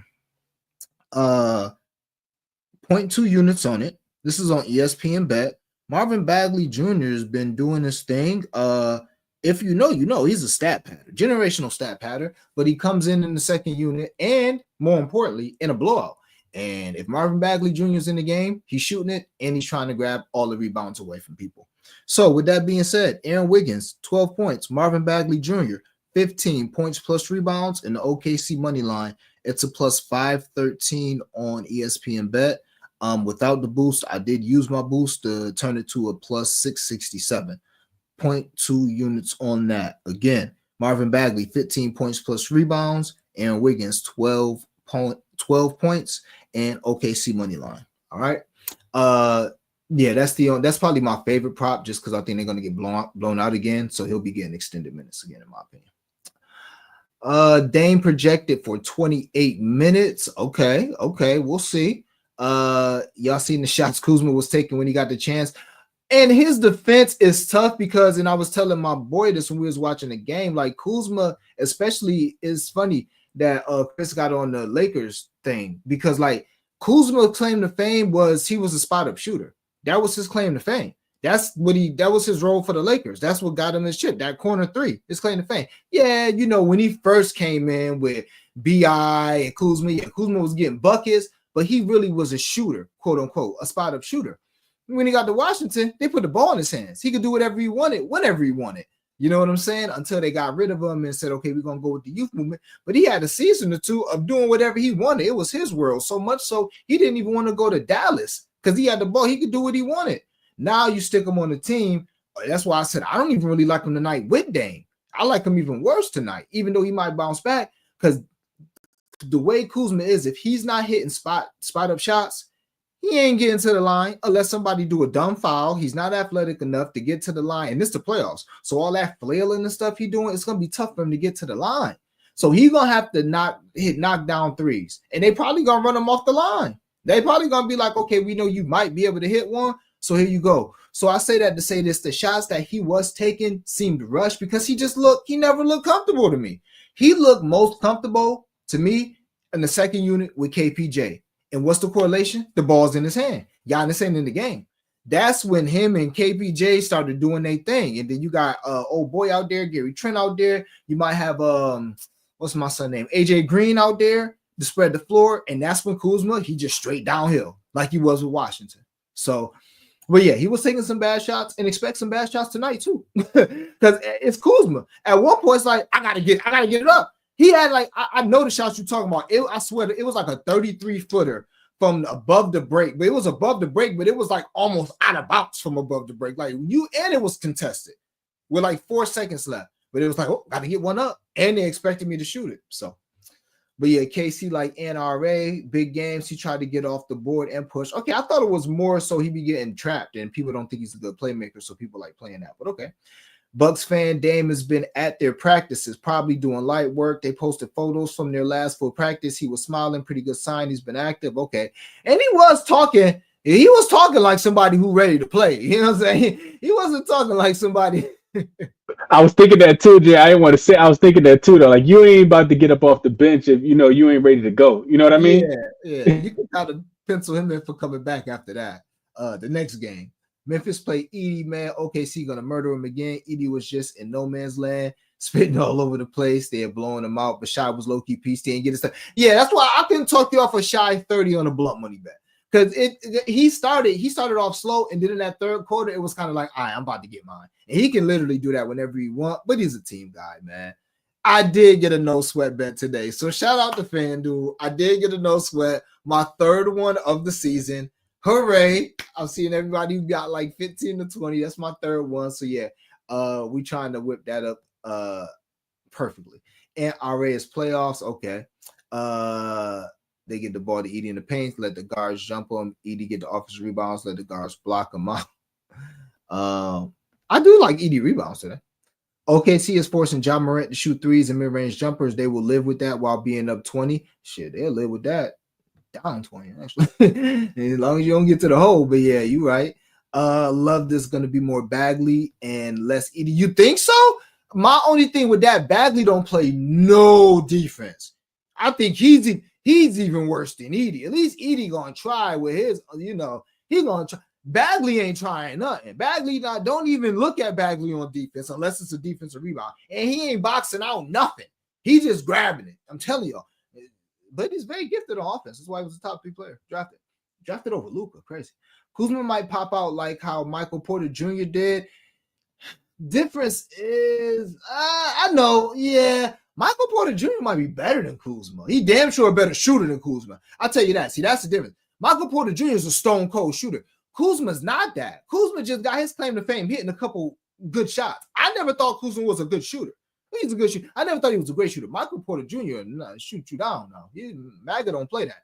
0.2 units on it. This is on ESPN Bet. Marvin Bagley Jr. has been doing this thing. If you know, he's a stat pattern, generational stat pattern, but he comes in the second unit and more importantly, in a blowout. And if Marvin Bagley Jr. is in the game, he's shooting it and he's trying to grab all the rebounds away from people. So with that being said, Aaron Wiggins, 12 points. Marvin Bagley Jr., 15 points plus rebounds in the OKC money line. It's a plus 513 on ESPN Bet. Without the boost, I did use my boost to turn it to a plus 667. 0.2 units on that. Again, Marvin Bagley, 15 points plus rebounds. Aaron Wiggins, 12 points and OKC money line. All right. Yeah, that's probably my favorite prop just because I think they're going to get blown out again. So he'll be getting extended minutes again, in my opinion. Dame projected for 28 minutes. Okay, we'll see. Y'all seen the shots Kuzma was taking when he got the chance. And his defense is tough because, and I was telling my boy this when we was watching the game, like Kuzma, especially, is funny that Chris got on the Lakers thing because like Kuzma's claim to fame was he was a spot up shooter. That was his claim to fame. That was his role for the Lakers. That's what got him his chip, that corner three, his claim to fame. Yeah, when he first came in with BI and Kuzma was getting buckets, but he really was a shooter, quote unquote, a spot up shooter. When he got to Washington, they put the ball in his hands. He could do whatever he wanted, whenever he wanted. You know what I'm saying? Until they got rid of him and said, okay, we're going to go with the youth movement. But he had a season or two of doing whatever he wanted. It was his world. So much so he didn't even want to go to Dallas because he had the ball. He could do what he wanted. Now you stick him on the team. That's why I said I don't even really like him tonight with Dame. I like him even worse tonight, even though he might bounce back because the way Kuzma is, if he's not hitting spot up shots, he ain't getting to the line unless somebody do a dumb foul. He's not athletic enough to get to the line. And it's the playoffs. So all that flailing and stuff he doing, it's going to be tough for him to get to the line. So he's going to have to knock down threes. And they probably going to run him off the line. They probably going to be like, okay, we know you might be able to hit one. So here you go. So I say that to say this, the shots that he was taking seemed rushed because he never looked comfortable to me. He looked most comfortable to me in the second unit with KPJ. And what's the correlation? The ball's in his hand. Giannis ain't in the game. That's when him and KPJ started doing their thing. And then you got old boy out there, Gary Trent out there. You might have what's my son name? AJ Green out there to spread the floor. And that's when Kuzma, he just straight downhill like he was with Washington. So, but yeah, he was taking some bad shots and expect some bad shots tonight too. Because it's Kuzma. At one point, it's like, I gotta get it up. He had like, I know the shots you're talking about. I swear it was like a 33-footer from above the break, but it was above the break, but it was like almost out of bounds from above the break. Like and it was contested with like 4 seconds left, but it was like, oh, got to get one up, and they expected me to shoot it. So, but yeah, KC like NRA, big games. He tried to get off the board and push. Okay, I thought it was more so he be getting trapped, and people don't think he's a good playmaker, so people like playing that. But okay. Bucks fan Dame has been at their practices, probably doing light work. They posted photos from their last full practice. He was smiling, pretty good sign. He's been active. Okay. And he was talking like somebody who ready to play. You know what I'm saying? He wasn't talking like somebody. I was thinking that too, Jay. I didn't want to say I was thinking that too, though. Like you ain't about to get up off the bench if you ain't ready to go. You know what I mean? Yeah. You can kind of pencil him in for coming back after that. The next game. Memphis played Edey, man. OKC gonna murder him again. Edey was just in no man's land, spitting all over the place. They had blowing him out, but Shy was low-key pieced. He didn't get his stuff. Yeah, that's why I couldn't talk you off a Shy 30 on a blunt money bet. Because he started off slow, and then in that third quarter, it was kind of like, all right, I'm about to get mine. And he can literally do that whenever he wants, but he's a team guy, man. I did get a no sweat bet today. So shout out to FanDuel. I did get a no sweat, my third one of the season. Hooray. I'm seeing everybody who got like 15 to 20. That's my third one. So yeah, we trying to whip that up perfectly. And RA's playoffs. Okay. They get the ball to Edey in the paint, let the guards jump on Edey, get the offensive rebounds, let the guards block them out. I do like Edey rebounds today. OKC is forcing Ja Morant to shoot threes and mid-range jumpers. They will live with that while being up 20. Shit, they'll live with that. Down 20, actually. As long as you don't get to the hole. But yeah, you're right. Love this going to be more Bagley and less Edey. You think so? My only thing with that, Bagley don't play no defense. I think he's even worse than Edey. At least Edey gonna try with his, he gonna try. Bagley ain't trying nothing. Bagley don't even look at Bagley on defense unless it's a defensive rebound. And he ain't boxing out nothing. He's just grabbing it. I'm telling y'all. But he's very gifted on offense. That's why he was the top 3 player drafted over Luka. Crazy. Kuzma might pop out like how Michael Porter Jr. did. Difference is, I know, yeah. Michael Porter Jr. might be better than Kuzma. He damn sure a better shooter than Kuzma. I'll tell you that. See, that's the difference. Michael Porter Jr. is a stone cold shooter. Kuzma's not that. Kuzma just got his claim to fame hitting a couple good shots. I never thought Kuzma was a good shooter. He's a good shooter. I never thought he was a great shooter. Michael Porter Jr. Shoot you down now. MAGA don't play that.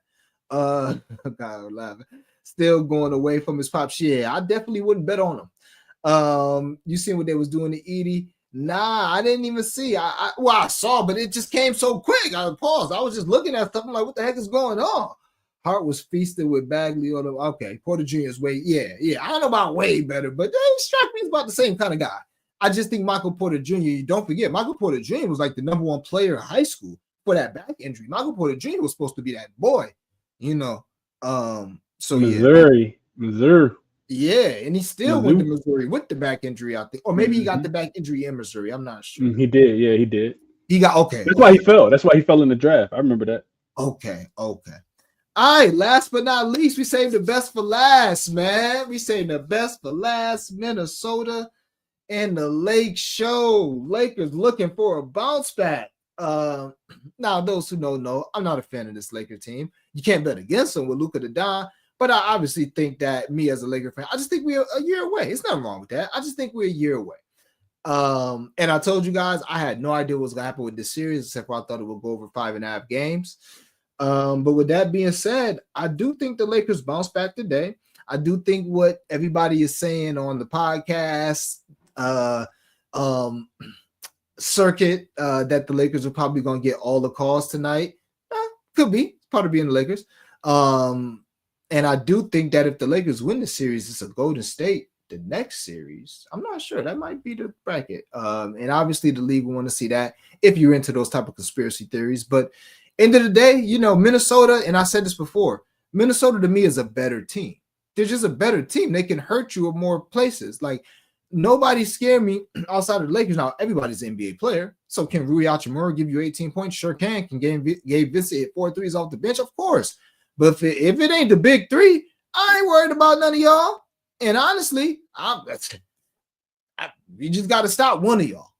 God, laughing. Still going away from his pop. Yeah, I definitely wouldn't bet on him. You seen what they was doing to Edey? Nah, I didn't even see. I saw, but it just came so quick. I paused. I was just looking at stuff. I'm like, what the heck is going on? Hart was feasted with Bagley on him. Okay, Porter Jr. is way, yeah. I don't know about way better, but they struck me as about the same kind of guy. I just think Michael Porter Jr., don't forget, Michael Porter Jr. was like the number 1 player in high school for that back injury. Michael Porter Jr. was supposed to be that boy, So Missouri. Yeah, and he still went to Missouri with the back injury, I think. Or maybe he got the back injury in Missouri. I'm not sure. He did. Yeah, he did. He got, okay. That's why he fell. That's why he fell in the draft. I remember that. Okay. All right, last but not least, we saved the best for last, man. We saved the best for last. Minnesota and the Lake Show. Lakers looking for a bounce back. Now, those who don't know, I'm not a fan of this Laker team. You can't bet against them with Luka the Don, but I obviously think that me as a Laker fan, I just think we're a year away. It's nothing wrong with that. I just think we're a year away. And I told you guys, I had no idea what was going to happen with this series, except for I thought it would go over 5.5 games. But with that being said, I do think the Lakers bounce back today. I do think what everybody is saying on the podcast um, circuit that the Lakers are probably going to get all the calls tonight. Could be. It's part of being the Lakers. And I do think that if the Lakers win the series, it's a Golden State. The next series, I'm not sure. That might be the bracket. And obviously the league will want to see that if you're into those type of conspiracy theories. But end of the day, you know, Minnesota, and I said this before, Minnesota to me is a better team. They're just a better team. They can hurt you at more places. Like nobody scared me outside of the Lakers. Now everybody's an NBA player. So can Rui Hachimura give you 18 points? Sure can. Can Gabe Vincent hit 4 threes off the bench? Of course. But if it ain't the big three, I ain't worried about none of y'all. And honestly, you just got to stop one of y'all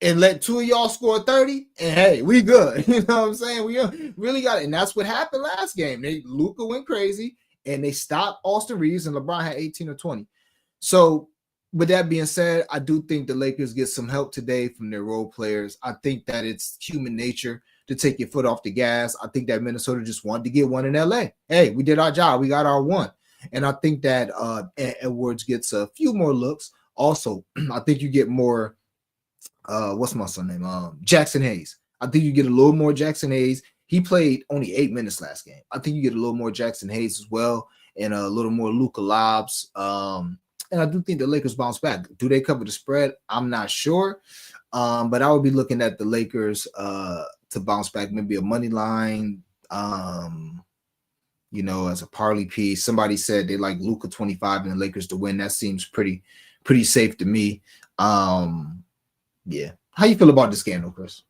and let two of y'all score 30. And hey, we good. You know what I'm saying? We really got it. And that's what happened last game. Luka went crazy and they stopped Austin Reeves and LeBron had 18 or 20. So with that being said, I do think the Lakers get some help today from their role players. I think that it's human nature to take your foot off the gas. I think that Minnesota just wanted to get one in LA. Hey, we did our job. We got our one. And I think that Edwards gets a few more looks. Also, I think you get more, what's my son's name? Jackson Hayes. I think you get a little more Jackson Hayes. He played only 8 minutes last game. I think you get a little more Jackson Hayes as well and a little more Luka Lobs. And I do think the Lakers bounce back. Do they cover the spread? I'm not sure. But I would be looking at the Lakers to bounce back, maybe a money line, you know, as a parlay piece. Somebody said they like Luka 25 and the Lakers to win. That seems pretty safe to me. Yeah. How you feel about this game, though, Chris?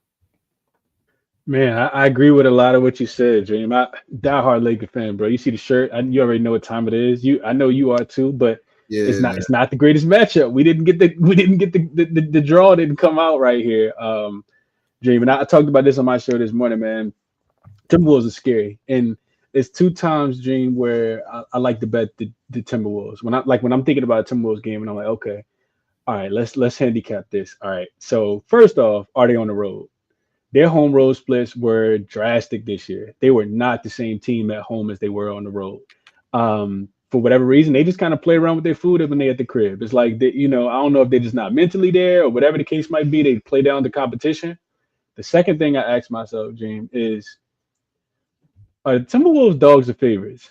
Man, I agree with a lot of what you said, Dream. I diehard Laker fan, bro. You see the shirt, you already know what time it is. I know you are too, but yeah, it's not the greatest matchup. We didn't get the draw didn't come out right here. Dream, and I talked about this on my show this morning, man. Timberwolves are scary, and it's 2 times, Dream, where I like to bet the Timberwolves. When I'm thinking about a Timberwolves game, and I'm like, okay, all right, let's handicap this. All right, so first off, are they on the road? Their home road splits were drastic this year. They were not the same team at home as they were on the road. For whatever reason, they just kind of play around with their food when they at the crib. It's like, I don't know if they're just not mentally there or whatever the case might be. They play down the competition. The second thing I asked myself, Dream, is are the Timberwolves dogs or favorites?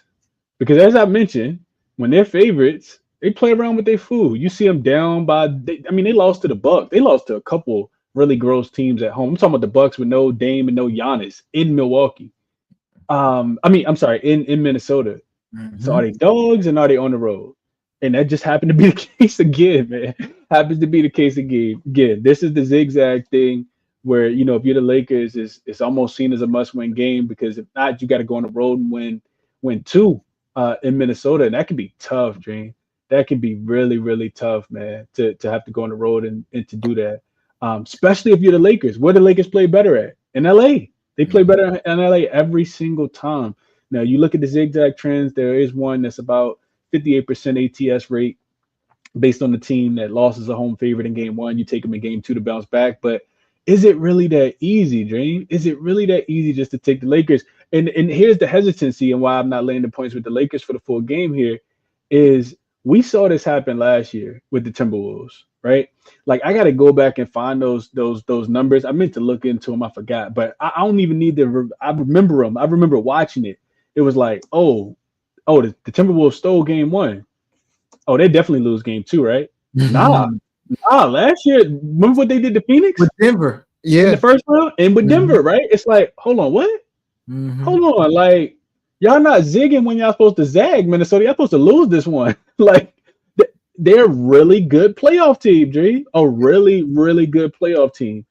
Because as I mentioned, when they're favorites, they play around with their food. You see them down by, they lost to the Bucks. They lost to a couple really gross teams at home. I'm talking about the Bucks with no Dame and no Giannis in Milwaukee. In Minnesota. Mm-hmm. So are they dogs and are they on the road? And that just happened to be the case again, man. Happens to be the case again. This is the zigzag thing where, if you're the Lakers, it's almost seen as a must-win game because if not, you got to go on the road and win 2 in Minnesota. And that can be tough, Dream. That can be really, really tough, man, to have to go on the road and to do that. Especially if you're the Lakers. Where the Lakers play better at? In LA. They play better in LA every single time. Now, you look at the zigzag trends, there is one that's about 58% ATS rate based on the team that lost as a home favorite in game 1. You take them in game 2 to bounce back. But is it really that easy, Dream? Is it really that easy just to take the Lakers? And here's the hesitancy and why I'm not laying the points with the Lakers for the full game here is we saw this happen last year with the Timberwolves, right? Like, I got to go back and find those numbers. I meant to look into them. I forgot. But I don't even need to I remember them. I remember watching it. It was like, the Timberwolves stole game 1. Oh, they definitely lose game 2, right? Nah, last year, remember what they did to Phoenix? With Denver. Yeah. In the first round? And with Denver, right? It's like, hold on, what? Mm-hmm. Hold on. Like, y'all not zigging when y'all supposed to zag, Minnesota. Y'all supposed to lose this one. Like, they're a really good playoff team, G. A really, really good playoff team.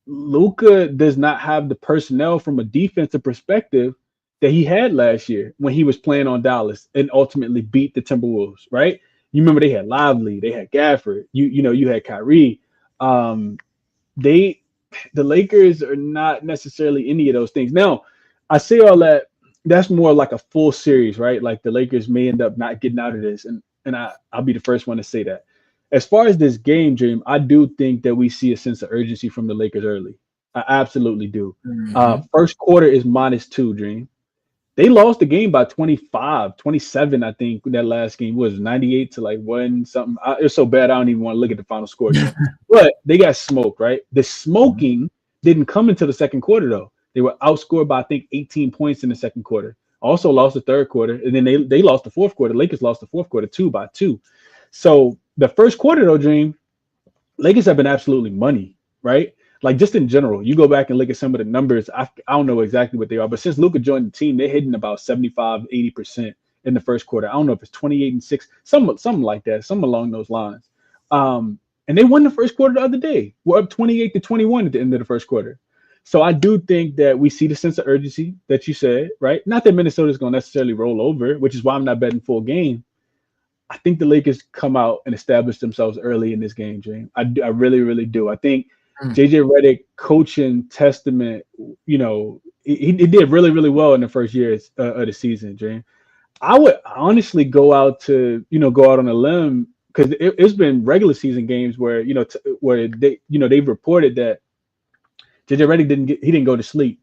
Luka does not have the personnel from a defensive perspective that he had last year when he was playing on Dallas and ultimately beat the Timberwolves, right? You remember they had Lively, they had Gafford, you had Kyrie. The Lakers are not necessarily any of those things. Now, I say all that, that's more like a full series, right? Like the Lakers may end up not getting out of this, and I'll be the first one to say that. As far as this game, Dream, I do think that we see a sense of urgency from the Lakers early. I absolutely do. Mhm. First quarter is -2, Dream. They lost the game by 25, 27. I think that last game was 98 to like one something. It's so bad I don't even want to look at the final score again. But they got smoked, right? The Mhm. smoking didn't come until the second quarter though. They were outscored by I think 18 points in the second quarter. Also lost the third quarter, and then they lost the fourth quarter. Lakers lost the fourth quarter too by 2. So the first quarter though, Dream, Lakers have been absolutely money, right? Like just in general, you go back and look at some of the numbers. I don't know exactly what they are, but since Luka joined the team, they're hitting about 75, 80% in the first quarter. I don't know if it's 28 and 6, something like that, something along those lines. And they won the first quarter the other day. We're up 28 to 21 at the end of the first quarter. So I do think that we see the sense of urgency that you said, right? Not that Minnesota's going to necessarily roll over, which is why I'm not betting full game. I think the Lakers come out and establish themselves early in this game, James. I really, really do. I think Mm. JJ Redick coaching testament, he did really, really well in the first years of the season, James. I would honestly go out on a limb because it's been regular season games where, where they've reported that JJ Redick didn't go to sleep,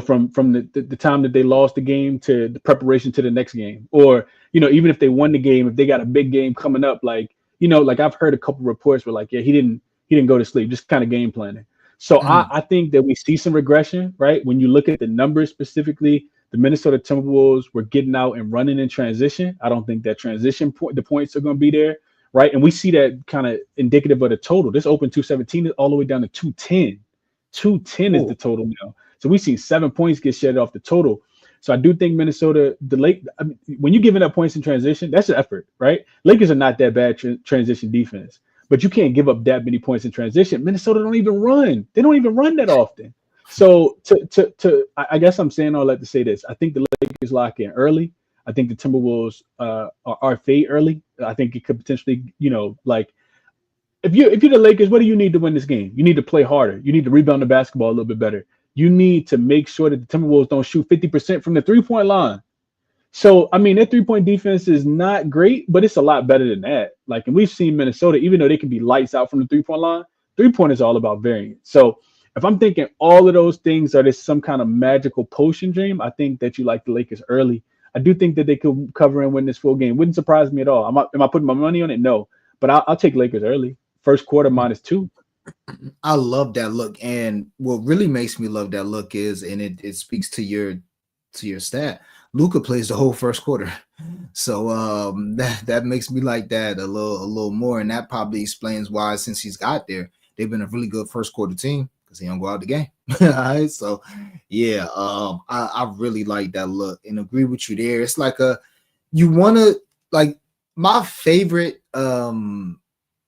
from the time that they lost the game to the preparation to the next game, or even if they won the game, if they got a big game coming up, like like I've heard a couple reports where like, yeah, he didn't go to sleep, just kind of game planning. So Mm. I think that we see some regression, right? When you look at the numbers specifically, the Minnesota Timberwolves were getting out and running in transition. I don't think that the points are going to be there, right? And we see that kind of indicative of the total. This open 217 all the way down to 210. 210 is the Oh. total now. So we've seen 7 points get shed off the total. So I do think Minnesota, I mean, when you're giving up points in transition, that's an effort, right? Lakers are not that bad transition defense, but you can't give up that many points in transition. Minnesota don't even run. They don't even run that often. So I guess I'm saying all that to say this. I think the Lakers lock in early. I think the Timberwolves are fade early. I think it could potentially, like if you're the Lakers, what do you need to win this game? You need to play harder. You need to rebound the basketball a little bit better. You need to make sure that the Timberwolves don't shoot 50% from the 3-point line. So, I mean, their 3-point defense is not great, but it's a lot better than that. Like, and we've seen Minnesota, even though they can be lights out from the 3-point line, 3-point is all about variance. So, if I'm thinking all of those things are this some kind of magical potion dream, I think that you like the Lakers early. I do think that they could cover and win this full game. Wouldn't surprise me at all. Am I putting my money on it? No, but I'll take Lakers early. First quarter -2. I love that look. And what really makes me love that look is, and it speaks to your stat, Luca plays the whole first quarter. So that makes me like that a little more. And that probably explains why, since he's got there, they've been a really good first quarter team because he don't go out the game. All right. So yeah, I really like that look and agree with you there. It's like you wanna like my favorite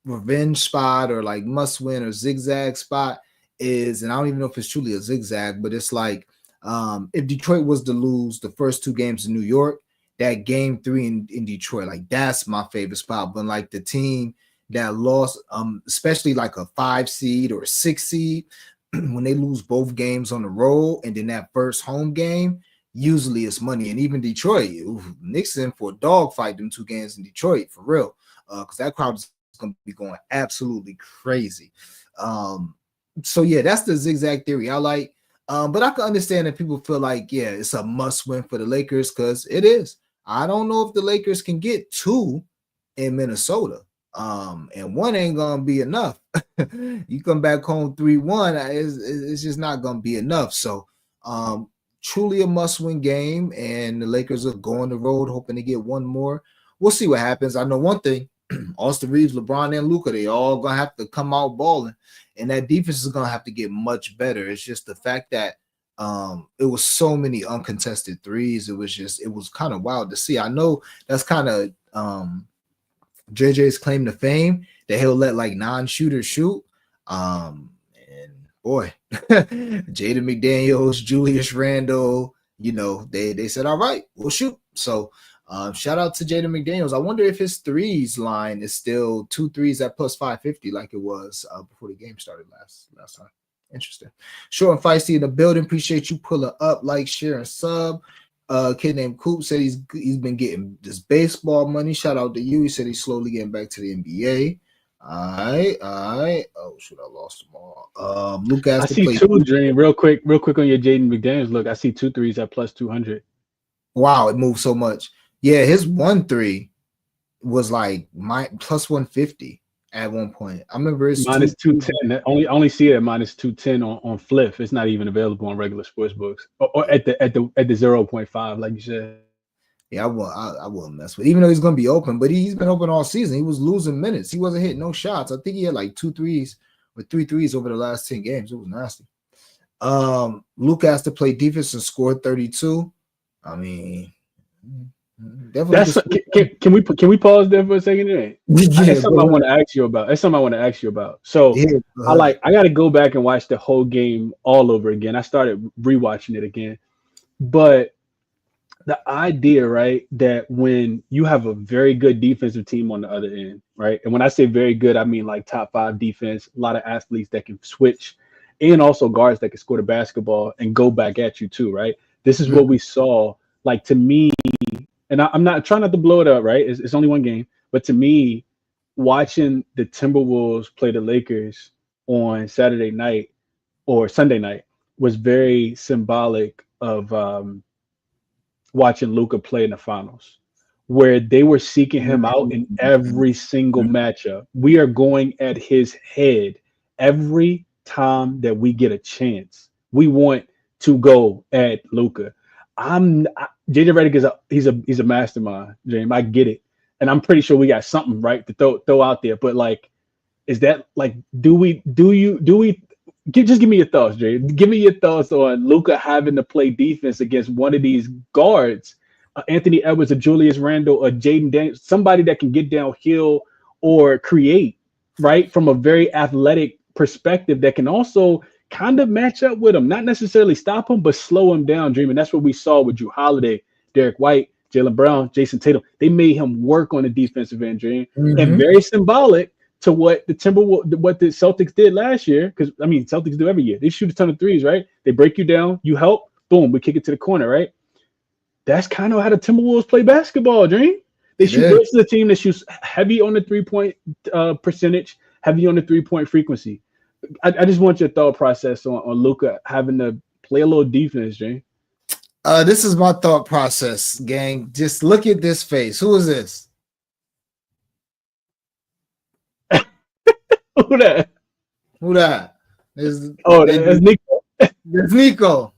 revenge spot or like must win or zigzag spot is, and I don't even know if it's truly a zigzag, but it's like if Detroit was to lose the first 2 games in New York, that game 3 in Detroit, like that's my favorite spot. But like the team that lost, especially like a 5 seed or a 6 seed, when they lose both games on the road and then that first home game, usually it's money. And even Detroit, Knicks in for a dog fight them 2 games in Detroit for real, because that crowd is going to be going absolutely crazy. So yeah, that's the zigzag theory I like. But I can understand if people feel like, yeah, it's a must win for the Lakers because it is. I don't know if the Lakers can get 2 in Minnesota. And 1 ain't gonna be enough. You come back home 3-1, it's just not gonna be enough. So truly a must-win game, and the Lakers are going the road hoping to get 1 more. We'll see what happens. I know one thing. Austin Reeves, LeBron, and Luka, they all gonna have to come out balling, and that defense is gonna have to get much better. It's just the fact that it was so many uncontested threes. It was kind of wild to see. I know that's kind of JJ's claim to fame that he'll let like non-shooters shoot. And boy, Jaden McDaniels, Julius Randle, they said, all right, we'll shoot. So shout out to Jaden McDaniels. I wonder if his threes line is still 2 threes at plus 550 like it was before the game started last time. Interesting. Short and feisty in the building. Appreciate you pulling up, like, share, and sub. Kid named Coop said he's been getting this baseball money. Shout out to you. He said he's slowly getting back to the NBA. All right. Oh, shoot, I lost them all. Luke has I to see play. two, Dream. Real quick on your Jaden McDaniels look. I see 2 threes at plus 200. Wow, it moved so much. Yeah, his 1-3 was like my plus 150 at one point. I remember it's Minus 210. Only see it at minus 210 on Flip. It's not even available on regular sports books or at the 0.5, like you said. Yeah, I wouldn't mess with it. Even though he's gonna be open, but he's been open all season. He was losing minutes. He wasn't hitting no shots. I think he had like 2 threes or 3 threes over the last 10 games. It was nasty. Luke has to play defense and score 32. I mean, definitely. Can we pause there for a second? Yeah, that's something I want to ask you about. So I got to go back and watch the whole game all over again. I started rewatching it again, but the idea, right, that when you have a very good defensive team on the other end, right, and when I say very good, I mean like top 5 defense, a lot of athletes that can switch, and also guards that can score the basketball and go back at you too, right? This is what we saw. Like, to me, and I'm not trying not to blow it up, right? It's only one game, but to me, watching the Timberwolves play the Lakers on Saturday night or Sunday night was very symbolic of watching Luka play in the finals, where they were seeking him out in every single matchup. We are going at his head every time that we get a chance. We want to go at Luka. JJ Redick he's a mastermind, James. I get it, and I'm pretty sure we got something right to throw out there. But like, is that like, do we? Just give me your thoughts, Jay. Give me your thoughts on Luka having to play defense against one of these guards, Anthony Edwards or Julius Randle or Jaden Daniels, somebody that can get downhill or create, right, from a very athletic perspective that can also kind of match up with him, not necessarily stop him, but slow him down, Dream. And that's what we saw with Jrue Holiday, Derek White, Jaylen Brown, Jason Tatum. They made him work on the defensive end, Dream. And very symbolic to what the Celtics did last year, because I mean, Celtics do every year. They shoot a ton of threes, right? They break you down, you help, boom, we kick it to the corner, right? That's kind of how the Timberwolves play basketball, Dream. This is a team that shoots heavy on the 3-point percentage, heavy on the 3-point frequency. I just want your thought process on Luka having to play a little defense, Dream. This is my thought process, gang. Just look at this face. Who is this? Who that? That's Nico. That's Nico.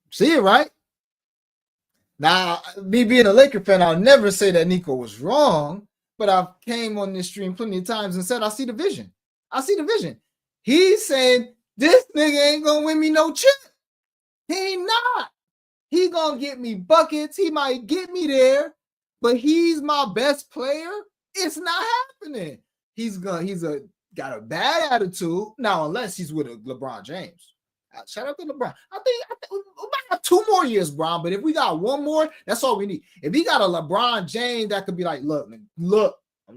See it, right? Now, me being a Laker fan, I'll never say that Nico was wrong, but I've came on this stream plenty of times and said, I see the vision. He's saying, this nigga ain't going to win me no chip. He ain't not. He going to get me buckets. He might get me there, but he's my best player. It's not happening. He's got a bad attitude. Now, unless he's with a LeBron James. Shout out to LeBron. I think we might have 2 more years, Bron, but if we got 1 more, that's all we need. If he got a LeBron James, that could be like, look, I'm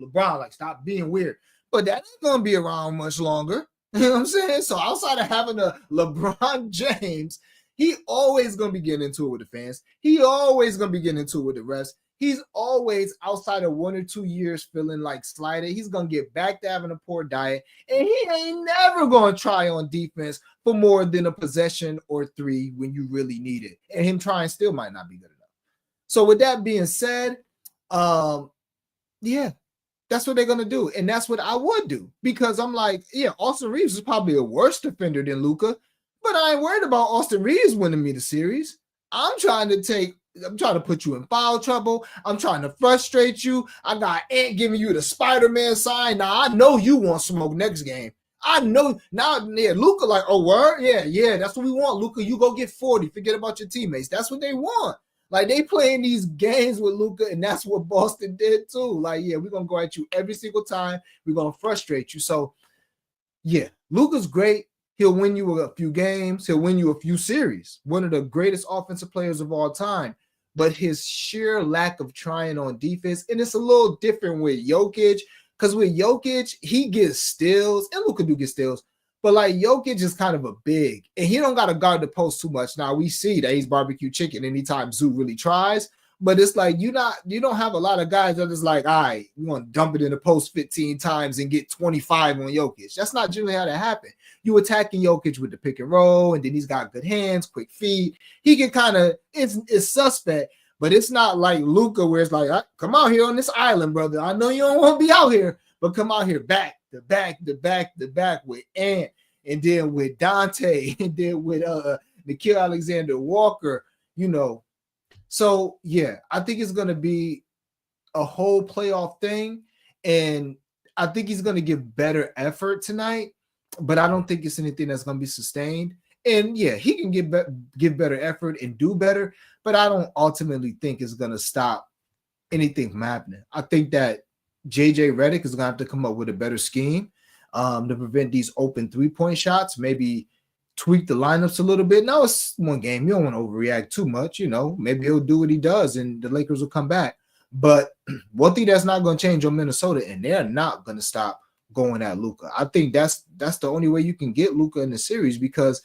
LeBron, like, stop being weird. But that ain't going to be around much longer. You know what I'm saying? So outside of having a LeBron James, he always going to be getting into it with the fans. He always going to be getting into it with the refs. He's always, outside of 1 or 2 years, feeling like slighted. He's going to get back to having a poor diet. And he ain't never going to try on defense for more than a possession or 3 when you really need it. And him trying still might not be good enough. So with that being said, yeah, that's what they're going to do. And that's what I would do. Because I'm like, yeah, Austin Reeves is probably a worse defender than Luka. But I ain't worried about Austin Reeves winning me the series. I'm trying to put you in foul trouble. I'm trying to frustrate you. I got Ant giving you the Spider-Man sign. Now, I know you want smoke next game. I know now, yeah, Luka like, oh, word? Yeah, that's what we want, Luka. You go get 40. Forget about your teammates. That's what they want. Like, they playing these games with Luka, and that's what Boston did too. Like, yeah, we're going to go at you every single time. We're going to frustrate you. So, yeah, Luka's great. He'll win you a few games. He'll win you a few series. One of the greatest offensive players of all time. But his sheer lack of trying on defense, and it's a little different with Jokic, because with Jokic, he gets steals, and Luka do get steals, but like Jokic is kind of a big, and he don't got to guard the post too much. Now, we see that he's barbecue chicken anytime Zoo really tries, but it's like you don't have a lot of guys that is like, all right, you want to dump it in the post 15 times and get 25 on Jokic. That's not generally how that happens. You attacking Jokic with the pick and roll, and then he's got good hands, quick feet. He can kind of it's suspect, but it's not like Luka where it's like, come out here on this island, brother. I know you don't want to be out here, but come out here back to back with Ant, and then with Dante, and then with Nickeil Alexander Walker, you know. So yeah, I think it's gonna be a whole playoff thing, and I think he's gonna give better effort tonight, but I don't think it's anything that's gonna be sustained. And yeah, he can give better effort and do better, but I don't ultimately think it's gonna stop anything from happening. I think that JJ Redick is gonna have to come up with a better scheme to prevent these open 3-point shots. Maybe tweak the lineups a little bit. Now it's one game. You don't want to overreact too much. You know, maybe he'll do what he does and the Lakers will come back. But one thing that's not going to change on Minnesota, and they're not going to stop going at Luka. I think that's the only way you can get Luka in the series, because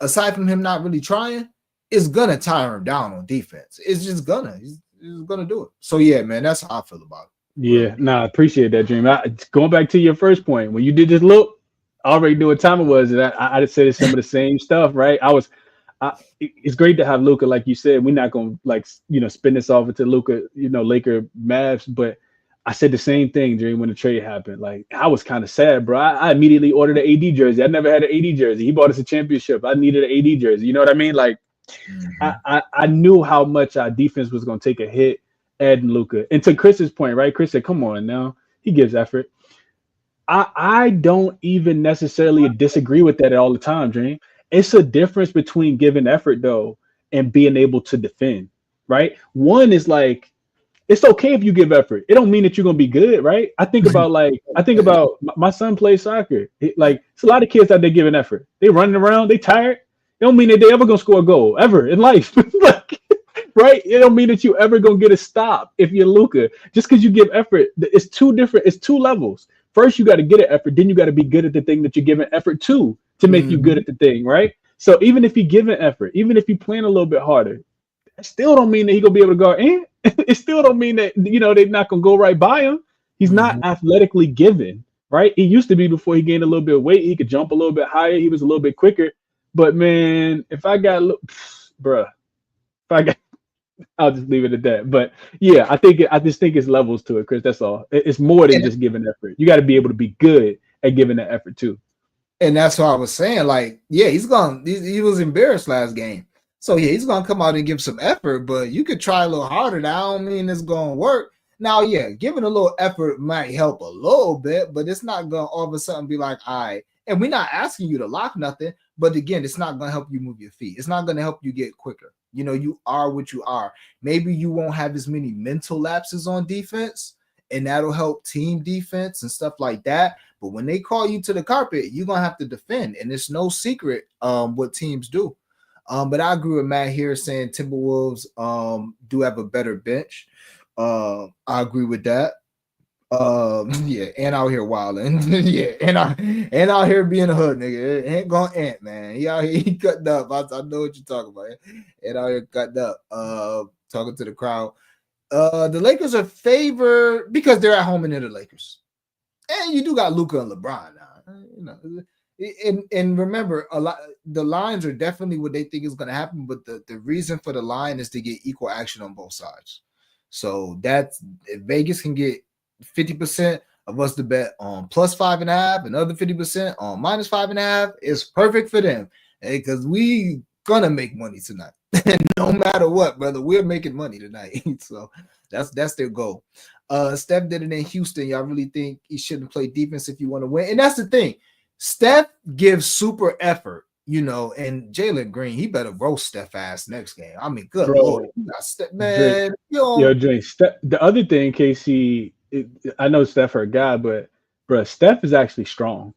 aside from him not really trying, it's going to tire him down on defense. It's just he's going to do it. So yeah, man, that's how I feel about it. Yeah, I appreciate that, Dream. Going back to your first point, when you did this look, I already knew what time it was, and I just said some of the same stuff, right? It's great to have Luka, like you said. We're not gonna spin this off into Luka, Laker Mavs, but I said the same thing, Dream, when the trade happened. Like, I was kind of sad, bro. I immediately ordered an AD jersey. I never had an AD jersey. He bought us a championship. I needed an AD jersey. You know what I mean? Like, I knew how much our defense was gonna take a hit adding Luka. And to Chris's point, right? Chris said, "Come on now, he gives effort." I don't even necessarily disagree with that all the time, Dream. It's a difference between giving effort, though, and being able to defend, right? One is like, it's okay if you give effort. It don't mean that you're going to be good, right? I think about my son plays soccer. It's a lot of kids out there giving effort. They running around, they tired. It don't mean that they ever going to score a goal, ever in life. Right? It don't mean that you ever going to get a stop if you're Luka. Just because you give effort, it's two levels. First, you got to get an effort. Then you got to be good at the thing that you're giving effort to make you good at the thing, right? So even if you're giving effort, even if you're playing a little bit harder, it still don't mean that he's going to be able to guard in. It still don't mean that, they're not going to go right by him. He's not athletically given, right? He used to be before he gained a little bit of weight. He could jump a little bit higher. He was a little bit quicker. But, man, I'll just leave it at that. But yeah, I just think it's levels to it, Chris. That's all. It's more than just giving effort. You got to be able to be good at giving that effort too. And that's what I was saying. Like, yeah, he was embarrassed last game. So yeah, he's gonna come out and give some effort, but you could try a little harder. That I don't mean it's gonna work. Now, yeah, giving a little effort might help a little bit, but it's not gonna all of a sudden be like, all right. And we're not asking you to lock nothing, but again, it's not gonna help you move your feet. It's not gonna help you get quicker. You are what you are. Maybe you won't have as many mental lapses on defense, and that'll help team defense and stuff like that. But when they call you to the carpet, you're going to have to defend, and it's no secret what teams do. But I agree with Matt here saying Timberwolves do have a better bench. I agree with that. Yeah, and out here wilding. Yeah, and out here being a hood nigga. Ain't going Ant, man. He out here, he cutting up. I know what you're talking about. And out here cutting up, talking to the crowd. The Lakers are favored because they're at home and they're the Lakers. And you do got Luka and LeBron now. And remember, the lines are definitely what they think is going to happen, but the reason for the line is to get equal action on both sides. So that's if Vegas can get 50% of us to bet on plus 5.5, another 50% on minus 5.5, it's perfect for them. Because we gonna make money tonight. No matter what, brother, we're making money tonight. So that's their goal. Steph did it in Houston. Y'all really think he shouldn't play defense if you want to win? And that's the thing. Steph gives super effort, and Jalen Green, he better roast Steph ass next game. I mean, good Lord. Steph, man. Jay, the other thing, Casey, I know Steph her guy, but bro, Steph is actually strong.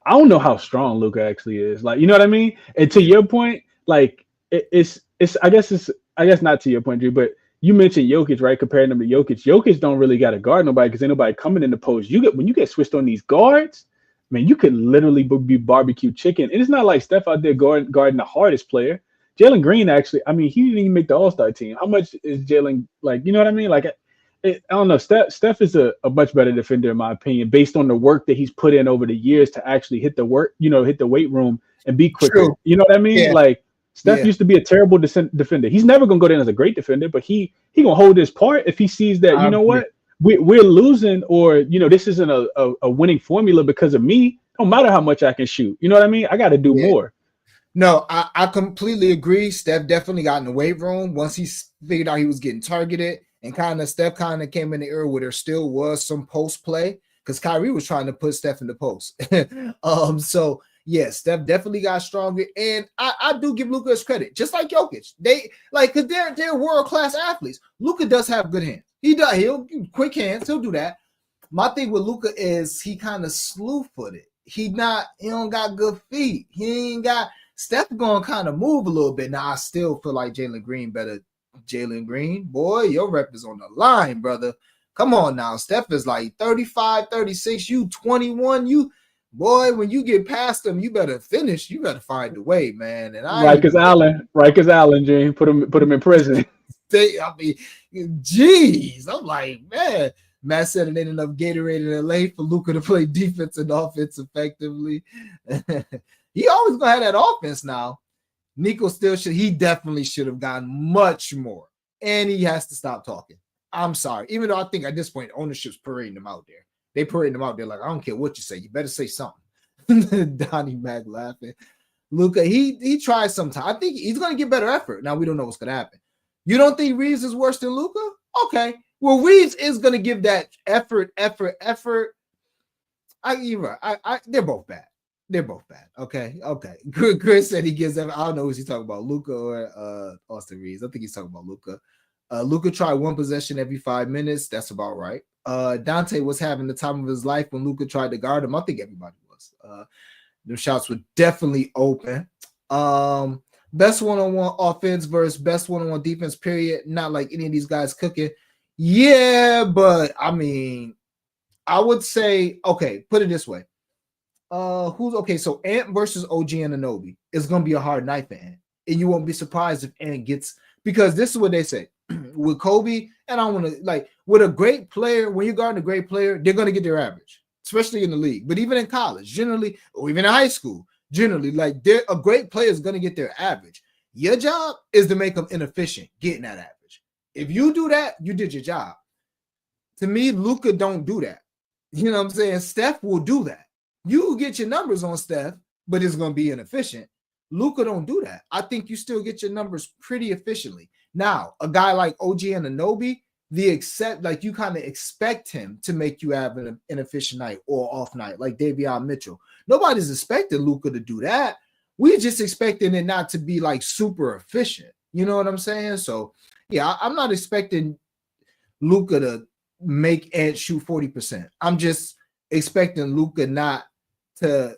I don't know how strong Luka actually is. Like, you know what I mean? And to your point, like it's I guess not to your point, Drew, but you mentioned Jokic, right? Comparing them to Jokic. Jokic don't really got to guard nobody because ain't nobody coming in the post. When you get switched on these guards, man, you could literally be barbecue chicken. And it's not like Steph out there guarding the hardest player. Jalen Green actually, I mean, he didn't even make the All-Star team. How much is Jalen like? You know what I mean? Like, I don't know. Steph is a much better defender in my opinion, based on the work that he's put in over the years to actually hit the work, hit the weight room and be quicker. True. You know what I mean? Yeah. Like Steph Yeah. used to be a terrible defender. He's never gonna go down as a great defender, but he gonna hold his part if he sees that. I You know agree. what? We're losing, or this isn't a winning formula because of me. No matter how much I can shoot, you know what I mean? I got to do more. No, I completely agree. Steph definitely got in the weight room once he figured out he was getting targeted, and Steph kind of came in the era where there still was some post play because Kyrie was trying to put Steph in the post. So yeah, Steph definitely got stronger, and I do give Luka his credit, just like Jokic. Because they're world class athletes. Luka does have good hands. He'll quick hands. He'll do that. My thing with Luka is he kind of slew footed. He don't got good feet. He ain't got. Steph gonna kind of move a little bit. Now I still feel like Jalen Green better. Jalen Green, boy, your rep is on the line, brother. Come on now. Steph is like 35, 36. You 21. Boy, when you get past them, you better finish. You better find a way, man. And Rikers Allen, Jane, put him in prison. Geez, I'm like, man. Matt said it ain't enough Gatorade in LA for Luka to play defense and offense effectively. He always gonna have that offense now. Nico he definitely should have gotten much more. And he has to stop talking. I'm sorry. Even though I think at this point, ownership's parading him out there. They parading him out there like, I don't care what you say. You better say something. Donnie Mac laughing. Luka, he tries sometime. I think he's gonna get better effort. Now we don't know what's gonna happen. You don't think Reeves is worse than Luka? Okay. Well, Reeves is gonna give that effort. They're both bad. They're both bad. Okay. Chris said he gives them. I don't know who's he talking about, Luka or Austin Reeves. I think he's talking about Luka. Luka tried one possession every 5 minutes. That's about right. Dante was having the time of his life when Luka tried to guard him. I think everybody was. The shots were definitely open. Best one-on-one offense versus best one-on-one defense, period. Not like any of these guys cooking. Yeah, but I mean, I would say, okay, put it this way. So Ant versus OG Anunoby is going to be a hard night for Ant. And you won't be surprised if Ant gets, because this is what they say with Kobe. And I want to, with a great player, when you're guarding a great player, they're going to get their average, especially in the league. But even in college, generally, or even in high school, generally, a great player is going to get their average. Your job is to make them inefficient, getting that average. If you do that, you did your job. To me, Luka don't do that. You know what I'm saying? Steph will do that. You get your numbers on Steph, but it's going to be inefficient. Luka don't do that. I think you still get your numbers pretty efficiently. Now, a guy like OG Anunoby, you kind of expect him to make you have an inefficient night or off night, like Davion Mitchell. Nobody's expecting Luka to do that. We're just expecting it not to be super efficient. You know what I'm saying? So, yeah, I'm not expecting Luka to make Ant shoot 40%. I'm just expecting Luka not to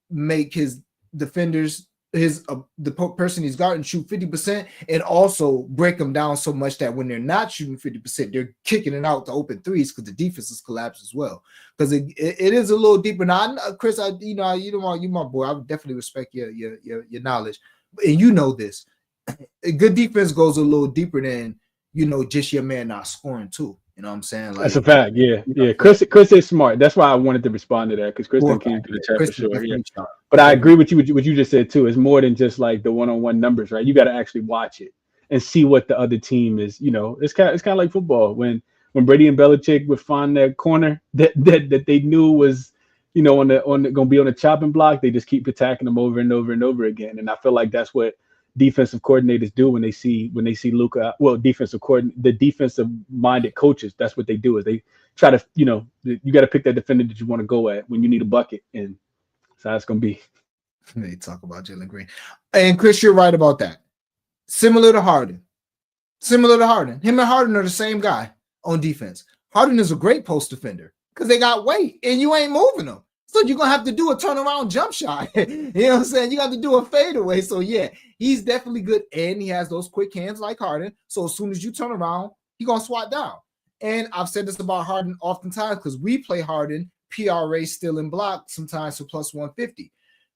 make his defenders, the person he's guarding, shoot 50% and also break them down so much that when they're not shooting 50%, they're kicking it out to open threes because the defenses collapse as well. Because it is a little deeper. Now, Chris, you my boy. I would definitely respect your knowledge, and you know this. A good defense goes a little deeper than just your man not scoring too. You know what I'm saying? That's a fact. Yeah. Chris is smart. That's why I wanted to respond to that, because Chris came to the chat for sure. Yeah. But I agree with you. What you just said too. It's more than just the one-on-one numbers, right? You got to actually watch it and see what the other team is. It's kind of like football when Brady and Belichick would find that corner that they knew was on going to be on the chopping block. They just keep attacking them over and over and over again. And I feel like that's what defensive coordinators do when they see Luka. Well, the defensive minded coaches, that's what they do, is they try to, you got to pick that defender that you want to go at when you need a bucket, and so that's gonna be. They talk about Jalen Green, and Chris, you're right about that. Similar to Harden. Him and Harden are the same guy on defense. Harden is a great post defender because they got weight and you ain't moving them. So you're going to have to do a turnaround jump shot. You know what I'm saying? You got to do a fadeaway. So, yeah, he's definitely good. And he has those quick hands like Harden. So as soon as you turn around, he's going to swat down. And I've said this about Harden oftentimes because we play Harden, PRA still in block, sometimes for plus 150.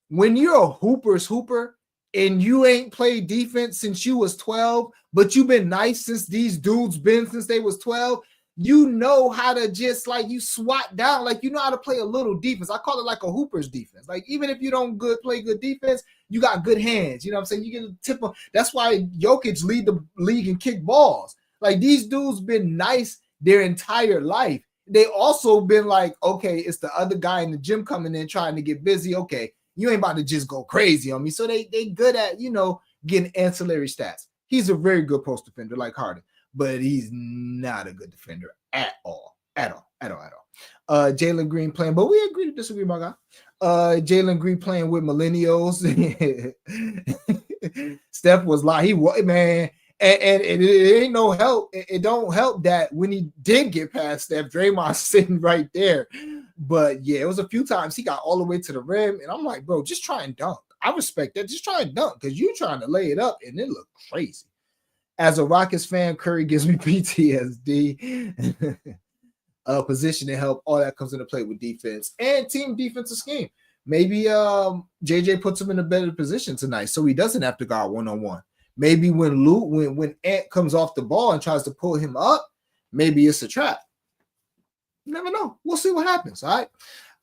When you're a hooper's hooper and you ain't played defense since you was 12, but you've been nice since these dudes been since they was 12, you know how to just like you swat down, like you know how to play a little defense. I call it like a Hooper's defense. Like even if you don't play good defense, you got good hands. You know what I'm saying? You get a tip of, that's why Jokic lead the league in kick balls. Like these dudes been nice their entire life. They also been like, okay, it's the other guy in the gym coming in trying to get busy. Okay, you ain't about to just go crazy on me. So they good at, you know, getting ancillary stats. He's a very good post defender like Harden, but he's not a good defender at all. Jalen Green playing, but we agree to disagree, my guy. Jalen Green playing with millennials. Steph was like, he was, man. And it ain't no help. It don't help that when he did get past Steph, Draymond's sitting right there. But yeah, it was a few times he got all the way to the rim, and I'm like, bro, just try and dunk. I respect that. Just try and dunk because you're trying to lay it up, and it looked crazy. As a Rockets fan, Curry gives me PTSD. Position and help, all that comes into play with defense and team defensive scheme. Maybe JJ puts him in a better position tonight, so he doesn't have to guard one-on-one. Maybe when Ant comes off the ball and tries to pull him up, maybe it's a trap. You never know. We'll see what happens. All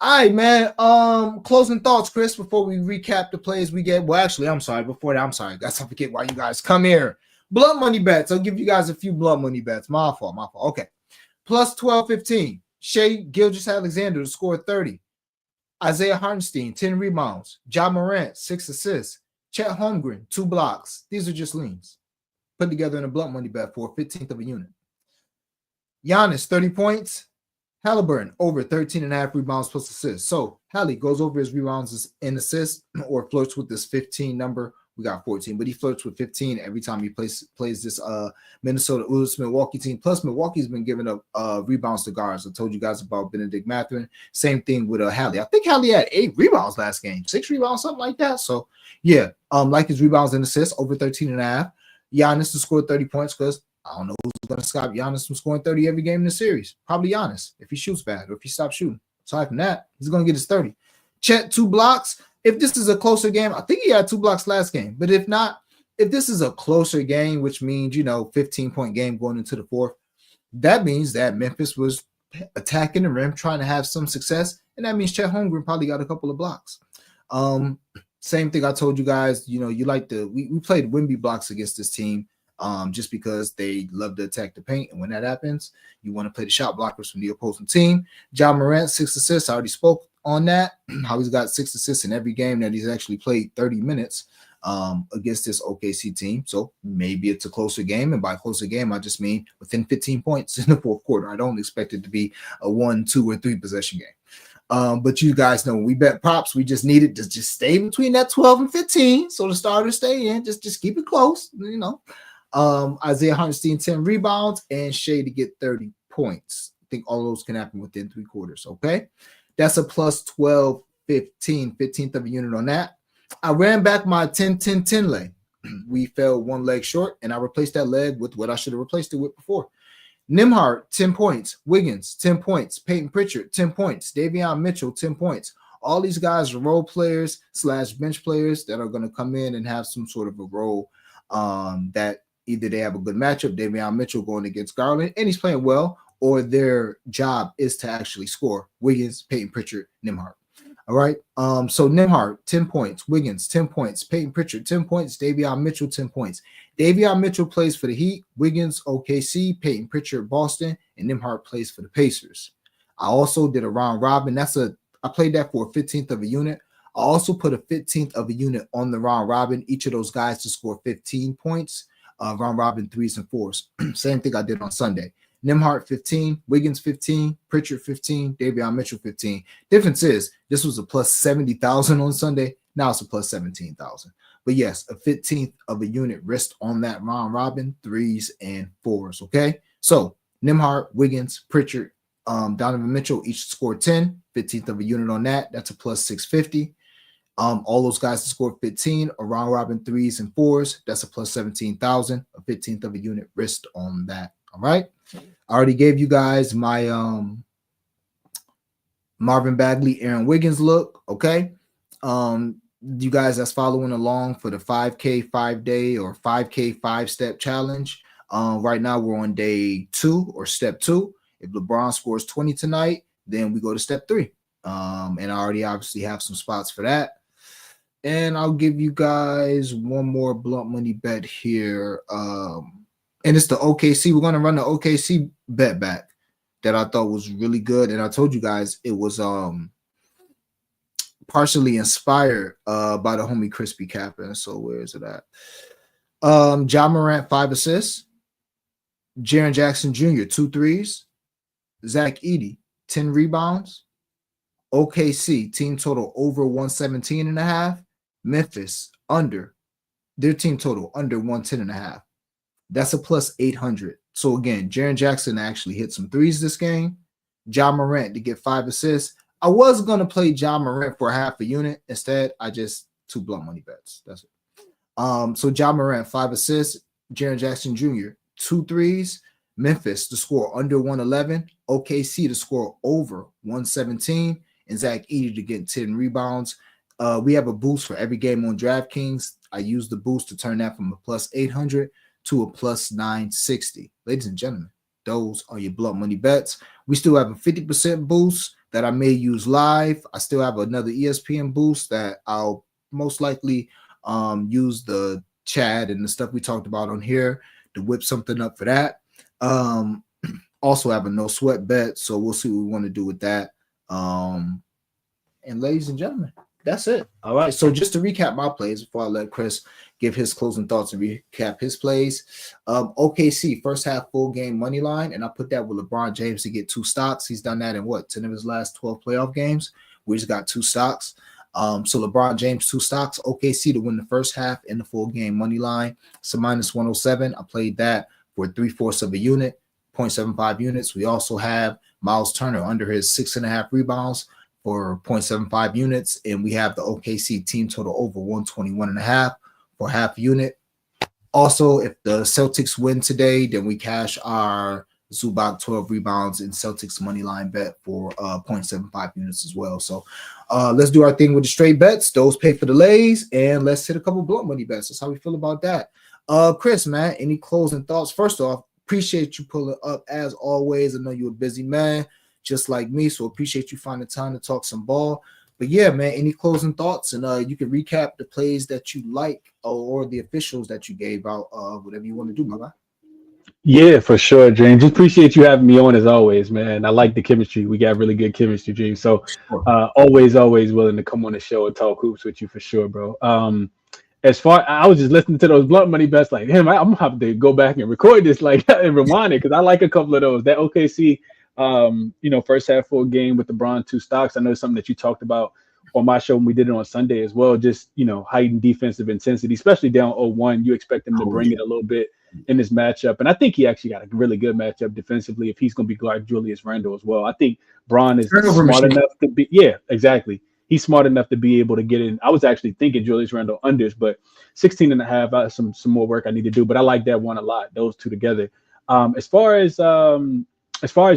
right, man. Closing thoughts, Chris, before we recap the plays we get. Well, actually, I'm sorry. Before that, I'm sorry. Guys, I forget why you guys come here. Blunt money bets. I'll give you guys a few blunt money bets. My fault. Okay. Plus 12-15. Shai Gilgeous-Alexander to score 30. Isaiah Hartenstein, 10 rebounds. Ja Morant, 6 assists. Chet Holmgren, 2 blocks. These are just leans. Put together in a blunt money bet for a 15th of a unit. Giannis, 30 points. Halliburton, over 13.5 rebounds plus assists. So Hallie goes over his rebounds and assists or flirts with this 15 number. We got 14, but he flirts with 15 every time he plays this Milwaukee team. Plus, Milwaukee's been giving up rebounds to guards. I told you guys about Benedict Mathurin. Same thing with Hallie. I think Hallie had 8 rebounds last game, 6 rebounds, something like that. So, yeah, like his rebounds and assists, over 13.5. Giannis to score 30 points because I don't know who's going to stop Giannis from scoring 30 every game in the series. Probably Giannis if he shoots bad or if he stops shooting. Aside from that, he's going to get his 30. Chet, 2 blocks. If this is a closer game, I think he had 2 blocks last game. But if not, if this is a closer game, which means, 15-point game going into the fourth, that means that Memphis was attacking the rim, trying to have some success. And that means Chet Holmgren probably got a couple of blocks. Same thing I told you guys, you like we played Wemby blocks against this team just because they love to attack the paint. And when that happens, you want to play the shot blockers from the opposing team. Ja Morant, 6 assists. I already spoke on that, how he's got 6 assists in every game that he's actually played 30 minutes against this OKC team. So maybe it's a closer game. And by closer game, I just mean within 15 points in the fourth quarter. I don't expect it to be a 1, 2, or 3 possession game. But you guys know when we bet props, we just need it to just stay between that 12 and 15. So the starters stay in, just keep it close, Isaiah Hartenstein, 10 rebounds, and Shai to get 30 points. I think all those can happen within 3 quarters. Okay. That's a plus 12, 15, 15th of a unit on that. I ran back my 10-10-10 leg. We fell 1 leg short, and I replaced that leg with what I should have replaced it with before. Nembhard, 10 points. Wiggins, 10 points. Peyton Pritchard, 10 points. Davion Mitchell, 10 points. All these guys are role players / bench players that are going to come in and have some sort of a role that either they have a good matchup, Davion Mitchell going against Garland, and he's playing well, or their job is to actually score. Wiggins, Peyton Pritchard, Nembhard. All right. So Nembhard, 10 points. Wiggins, 10 points. Peyton Pritchard, 10 points. Davion Mitchell, 10 points. Davion Mitchell plays for the Heat. Wiggins, OKC. Peyton Pritchard, Boston. And Nembhard plays for the Pacers. I also did a round robin. I played that for a 15th of a unit. I also put a 15th of a unit on the round robin. Each of those guys to score 15 points. Round robin 3s and 4s. Same thing I did on Sunday. Nembhard 15, Wiggins 15, Pritchard 15, Davion Mitchell 15. Difference is this was a plus 70,000 on Sunday. Now it's a plus 17,000. But yes, a 15th of a unit risk on that round robin, 3s and 4s. Okay. So Nembhard, Wiggins, Pritchard, Donovan Mitchell each scored 10, 15th of a unit on that. That's a plus 650. All those guys scored 15, a round robin 3s and 4s. That's a plus 17,000, a 15th of a unit risk on that. All right. I already gave you guys my Marvin Bagley, Aaron Wiggins look. Okay. you guys that's following along for the 5K 5-day or 5K 5-step challenge. Right now we're on day 2 or step 2. If LeBron scores 20 tonight, then we go to step 3. And I already obviously have some spots for that. And I'll give you guys one more blunt money bet here. And it's the OKC. We're going to run the OKC bet back that I thought was really good. And I told you guys it was partially inspired by the homie Crispy Captain. So where is it at? Ja Morant, 5 assists. Jaren Jackson Jr., 2 threes. Zach Edey, 10 rebounds. OKC, team total over 117.5. Memphis, under. Their team total, under 110.5. That's a plus 800. So again, Jaren Jackson actually hit some threes this game. Ja Morant to get 5 assists. I was going to play Ja Morant for half a unit. Instead, I just 2 blunt money bets. That's it. So Ja Morant, 5 assists. Jaren Jackson Jr., 2 threes. Memphis to score under 111. OKC to score over 117. And Zach Edey to get 10 rebounds. We have a boost for every game on DraftKings. I used the boost to turn that from a plus 800 to a plus 960. Ladies and gentlemen, those are your blunt money bets. We still have a 50% boost that I may use live. I still have another ESPN boost that I'll most likely use the chat and the stuff we talked about on here to whip something up for that. Also have a no sweat bet, so we'll see what we want to do with that. And ladies and gentlemen, that's it. All right. So just to recap my plays before I let Chris give his closing thoughts and recap his plays. OKC first half full game money line, and I put that with LeBron James to get 2 stocks. He's done that in 10 of his last 12 playoff games. We just got 2 stocks. So LeBron James 2 stocks. OKC to win the first half in the full game money line. So minus 107. I played that for 3/4 of a unit, 0.75 units. We also have Miles Turner under his 6.5 rebounds for 0.75 units. And we have the OKC team total over 121.5 for half unit. Also, if the Celtics win today, then we cash our Zubac 12 rebounds and Celtics money line bet for 0.75 units as well. So let's do our thing with the straight bets. Those pay for the lays, and let's hit a couple blunt money bets. That's how we feel about that. Chris, man, any closing thoughts? First off, appreciate you pulling up as always. I know you're a busy man, just like me, so appreciate you finding time to talk some ball. But yeah, man, any closing thoughts? And you can recap the plays that you like or the officials that you gave out, whatever you want to do, my guy. Yeah, for sure, James. Just appreciate you having me on as always, man. I like the chemistry. We got really good chemistry, James. So always willing to come on the show and talk hoops with you for sure, bro. As far I was just listening to those blunt money bets, like, I'm gonna have to go back and record this, like, and rewind it, because I like a couple of those. That OKC, first half full game with LeBron 2 stocks. I know something that you talked about on my show when we did it on Sunday as well. Just heightened defensive intensity, especially down 0-1. You expect him to bring it a little bit in this matchup, and I think he actually got a really good matchup defensively if he's going to be guard Julius Randle as well. I think Bron is smart enough to be. Yeah, exactly. He's smart enough to be able to get in. I was actually thinking Julius Randle unders, but 16.5, some more work I need to do. But I like that one a lot. Those two together. As far as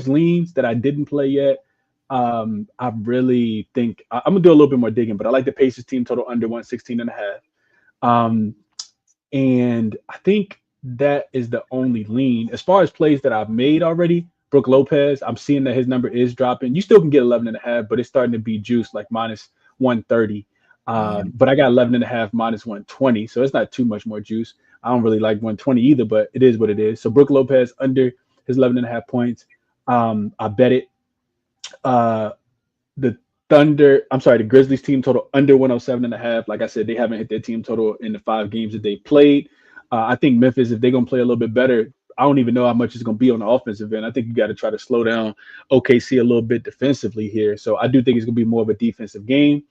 leans that I didn't play yet, I really think I'm gonna do a little bit more digging. But I like the Pacers team total under 116.5. And I think that is the only lean. As far as plays that I've made already, Brook Lopez, I'm seeing that his number is dropping. You still can get 11.5, but it's starting to be juiced like minus 130. But I got 11.5 minus 120, so it's not too much more juice. I don't really like 120 either, but it is what it is. So Brook Lopez under his 11.5 points. I bet it. The Grizzlies team total under 107.5. Like I said, they haven't hit their team total in the 5 games that they played. I think Memphis, if they're going to play a little bit better, I don't even know how much it's going to be on the offensive end. I think you got to try to slow down OKC a little bit defensively here. So I do think it's going to be more of a defensive game.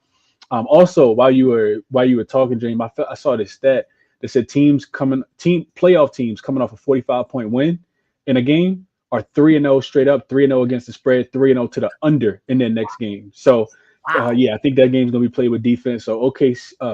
Also, while you were talking, James, I saw this stat that said playoff teams coming off a 45-point win in a game are 3-0 straight up, 3-0 against the spread, 3-0 to the under in their next game. So, I think that game's going to be played with defense. So,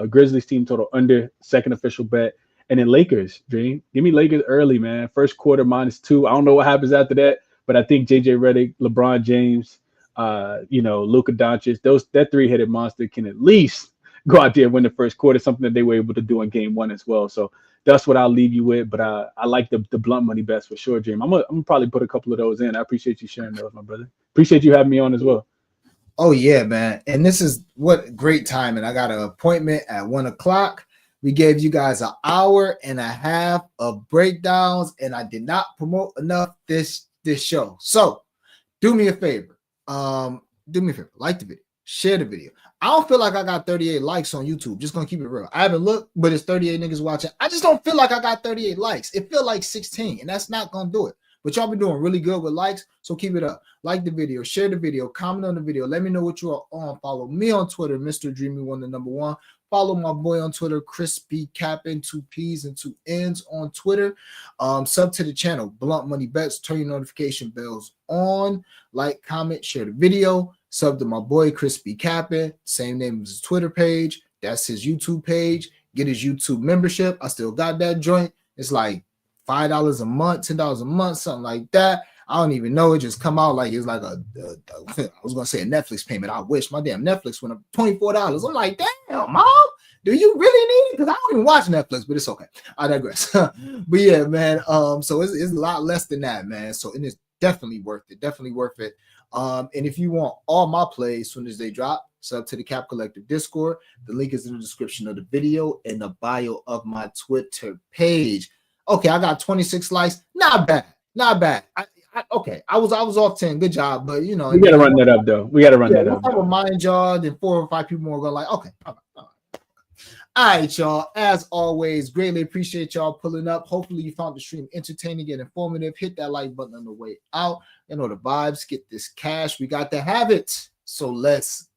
Grizzlies team total under, second official bet. And then Lakers, Dream. Give me Lakers early, man. First quarter -2. I don't know what happens after that, but I think JJ Redick, LeBron James, Luka Doncic, that 3-headed monster can at least go out there and win the first quarter, something that they were able to do in game one as well. So that's what I'll leave you with. But I like the blunt money bets for sure, Dream. I'm gonna probably put a couple of those in. I appreciate you sharing those, my brother. Appreciate you having me on as well. Oh yeah, man. And this is what great timing. I got an appointment at 1:00. We gave you guys an hour and a half of breakdowns, and I did not promote enough this show. So do me a favor. Like the video, share the video. I don't feel like I got 38 likes on YouTube. Just gonna keep it real. I haven't looked, but it's 38 niggas watching. I just don't feel like I got 38 likes. It feel like 16, and that's not gonna do it. But y'all been doing really good with likes, so keep it up. Like the video, share the video, comment on the video. Let me know what you are on. Follow me on Twitter, Mr. Dreamy1, the number one. Follow my boy on Twitter, Chris B. Cappin, 2 P's and 2 N's on Twitter. Sub to the channel, Blunt Money Bets. Turn your notification bells on. Like, comment, share the video. Sub to my boy, Chris B. Cappin. Same name as his Twitter page. That's his YouTube page. Get his YouTube membership. I still got that joint. It's like $5 a month, $10 a month, something like that. I don't even know. It just come out like it's like I was gonna say a Netflix payment. I wish my damn Netflix went up $24. I'm like, damn, mom, do you really need it? Because I don't even watch Netflix, but it's okay. I digress. But yeah, man. So it's a lot less than that, man. So it is definitely worth it. Definitely worth it. And if you want all my plays as soon as they drop, sub to the Cap Collective Discord. The link is in the description of the video and the bio of my Twitter page. Okay, I got 26 likes. Not bad. Not bad. Okay, I was off 10. Good job, but you know we gotta run that up though. We gotta run that up. I remind y'all, then 4 or 5 people more go like, okay, all right, y'all. As always, greatly appreciate y'all pulling up. Hopefully, you found the stream entertaining and informative. Hit that like button on the way out. You know the vibes. Get this cash. We got to have it. So let's